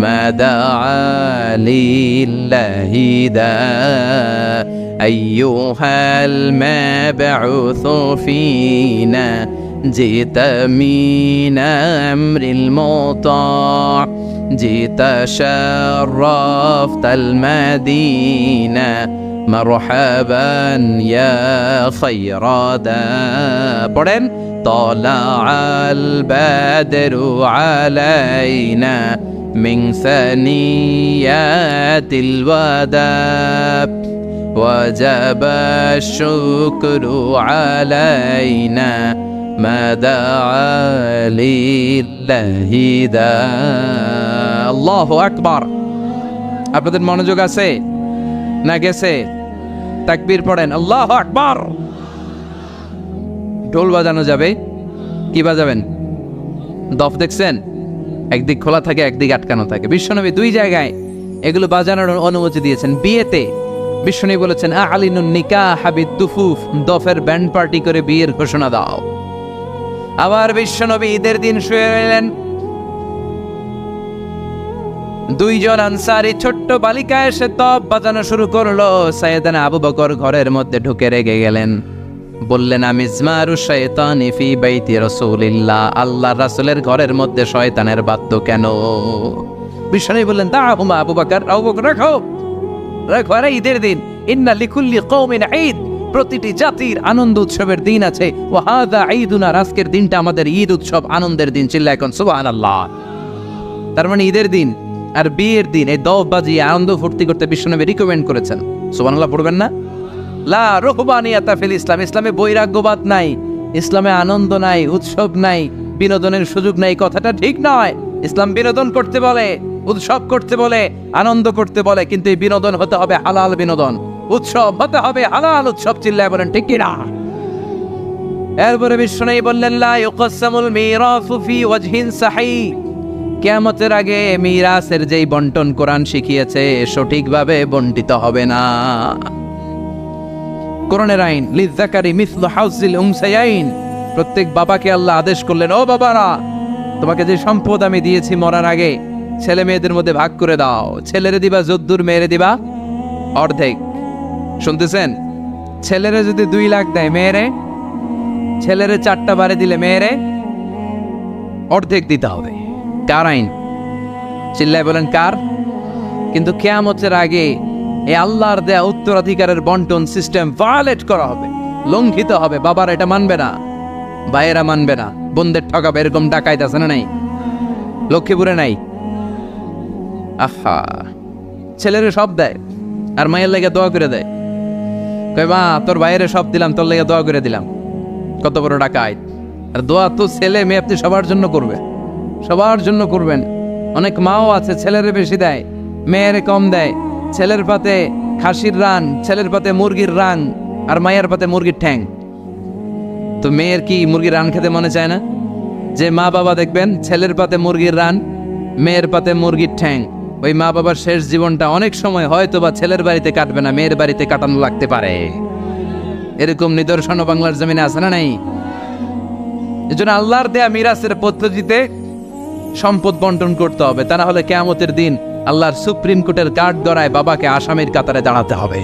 A: মা দাআ লিল্লাহি দা আইয়ুহাল মাবউসু ফিনা জিতা মিন আমরিল মুতা' জিতা শাররাফতাল মাদিনা মারহাবান ইয়া খায়রাদা। পড়েন তলাআল বাদরু আলাইনা মিন সানিয়াতিল ওয়াদা ওয়াজাবা শুকরু আলাইনা মা দাআ লিল্লাহি দা। আল্লাহু আকবার। আপনাদের মনোযোগ আছে না গেছে? তাকবীর পড়েন, আল্লাহু আকবার। ঢোল বাজানো যাবে। কি বাজাবেন? দফ দেখছেন? একদিক খোলা থাকে, একদিক আটকানো থাকে। বিশ্বনবী দুই জায়গায় এগুলো বাজানোর অনুমতি দিয়েছেন। বিয়েতে বিশ্বনবী বলেছেন আলিনুন নিকাহ বিদ্দুফুফ, দফের ব্যান্ড পার্টি করে বিয়ের ঘোষণা দাও। আবার বিশ্বনবী ঈদের দিন শুয়ে রইলেন, দুইজন আনসারী ছোট্ট বালিকা এসে তপ বাজানো শুরু করলো। সাইয়েদানা আবু বকর ঘরের মধ্যে ঢুকে রেগে গেলেন, বললেন আমিজমারু শাইতানি ফি বাইতি রাসূলিল্লাহ, আল্লাহর রাসূলের ঘরের মধ্যে শয়তানের বাদ্য কেন? বিশ্বনবী বললেন দাহুমা আবু বকর, আবু বকর রাখো রাখো, আরে ঈদের দিন। ইন্না লিকুল্লি কওমিন ঈদ, প্রতিটি জাতির আনন্দ উৎসবের দিন আছে। ওয়া হাযা ঈদুনা, আজকের দিনটা আমাদের ঈদ উৎসব আনন্দের দিন। চিল্লা এখন সুবহানাল্লাহ। তার মানে ঈদের দিন আর বিয়ের দিন এই দফ বাজিয়ে আনন্দ ফুর্তি করতে বিশ্বনবী রিকমেন্ড করেছেন। সুবহানাল্লাহ পড়বেন না? লা রুহবানিয়াতা ফিল ইসলাম, ইসলামে বৈরাগ্যবাদ নাই, ইসলামে আনন্দ নাই, উৎসব নাই, বিনোদনের সুযোগ নাই। কথাটা ঠিক নয়। ইসলাম বিনোদন করতে বলে, উৎসব করতে বলে, আনন্দ করতে বলে, কিন্তু এই বিনোদন হতে হবে হালাল বিনোদন, উৎসব হতে হবে হালাল উৎসব। চিল্লায় বলেন ঠিক কিনা? এরপরে বিশ্বনবী বললেন লা ইউকাসসামুল মিরাসু ফি ওয়াজহিন সাহি, কিয়ামতের আগে মিরাসের যেই বন্টন কোরআন শিখিয়েছে সঠিকভাবে বন্টিত হবে না। কোরআনের আইন লিযাকারি মিসলু হাউজিল উনসায়াইন, প্রত্যেক বাবাকে আল্লাহ আদেশ করলেন ও বাবারা, তোমাকে যে সম্পদ আমি দিয়েছি মরার আগে ছেলে মেয়েদের মধ্যে ভাগ করে দাও। ছেলেরে দিবা যদ্দুর, মেয়েরে দিবা অর্ধেক। শুনতেছেন? ছেলেরে যদি 2 লাখ দেয়, মেয়েরে, ছেলেরে 4টা বারে দিলে মেয়েরে অর্ধেক দিতে হবে। কার আইন? চিল্লায় বলেন কার? কিন্তু কিয়ামতের আগে এই আল্লাহর দেয়া উত্তরাধিকারের বন্টন সিস্টেম ভায়োলেট করা হবে, লঙ্ঘিত হবে। বাবারা এটা মানবে না, ভাইয়েরা মানবে না, বোনদের ঠকাবে। এরকম ডাকাইত আছে না নাই? লক্ষ্মীপুরে নাই? আহা, ছেলেরে সব দেয় আর মায়ের লেগে দোয়া করে দেয়। কই মা, তোর ভাইয়েরে সব দিলাম, তোর লেগে দোয়া করে দিলাম। কত বড় ডাকাইত! আর দোয়া তো ছেলে মেয়ে আপনি সবার জন্য করবেন, সবার জন্য করবেন। অনেক মাও আছে ছেলেরে বেশি দেয়, মেয়েরে কম দেয়। ছেলের পাতে খাসির রান, ছেলের পাতে মুরগির রান, আর মায়ের পাতে মুরগির ঠ্যাং। তো মেয়ের কি মুরগির রান খেতে মনে চায় না? যে মা বাবা দেখবেন ছেলের পাতে মুরগির রান, মেয়ের পাতে মুরগির ঠ্যাং, ওই মা বাবার শেষ জীবনটা অনেক সময় হয়তো বা ছেলের বাড়িতে কাটবে না, মেয়ের বাড়িতে কাটানো লাগতে পারে। এরকম নিদর্শনও বাংলার জমিনে আছে না নাই? এজন্য আল্লাহর দেয়া মিরাসের পদ্ধতিতে সম্পদ বন্টন করতে হবে, তা না হলে কিয়ামতের দিন আল্লাহর সুপ্রিম কোর্টের কাঠ গড়ায় বাবাকে আসামির কাতারে দাঁড়াতে হবে।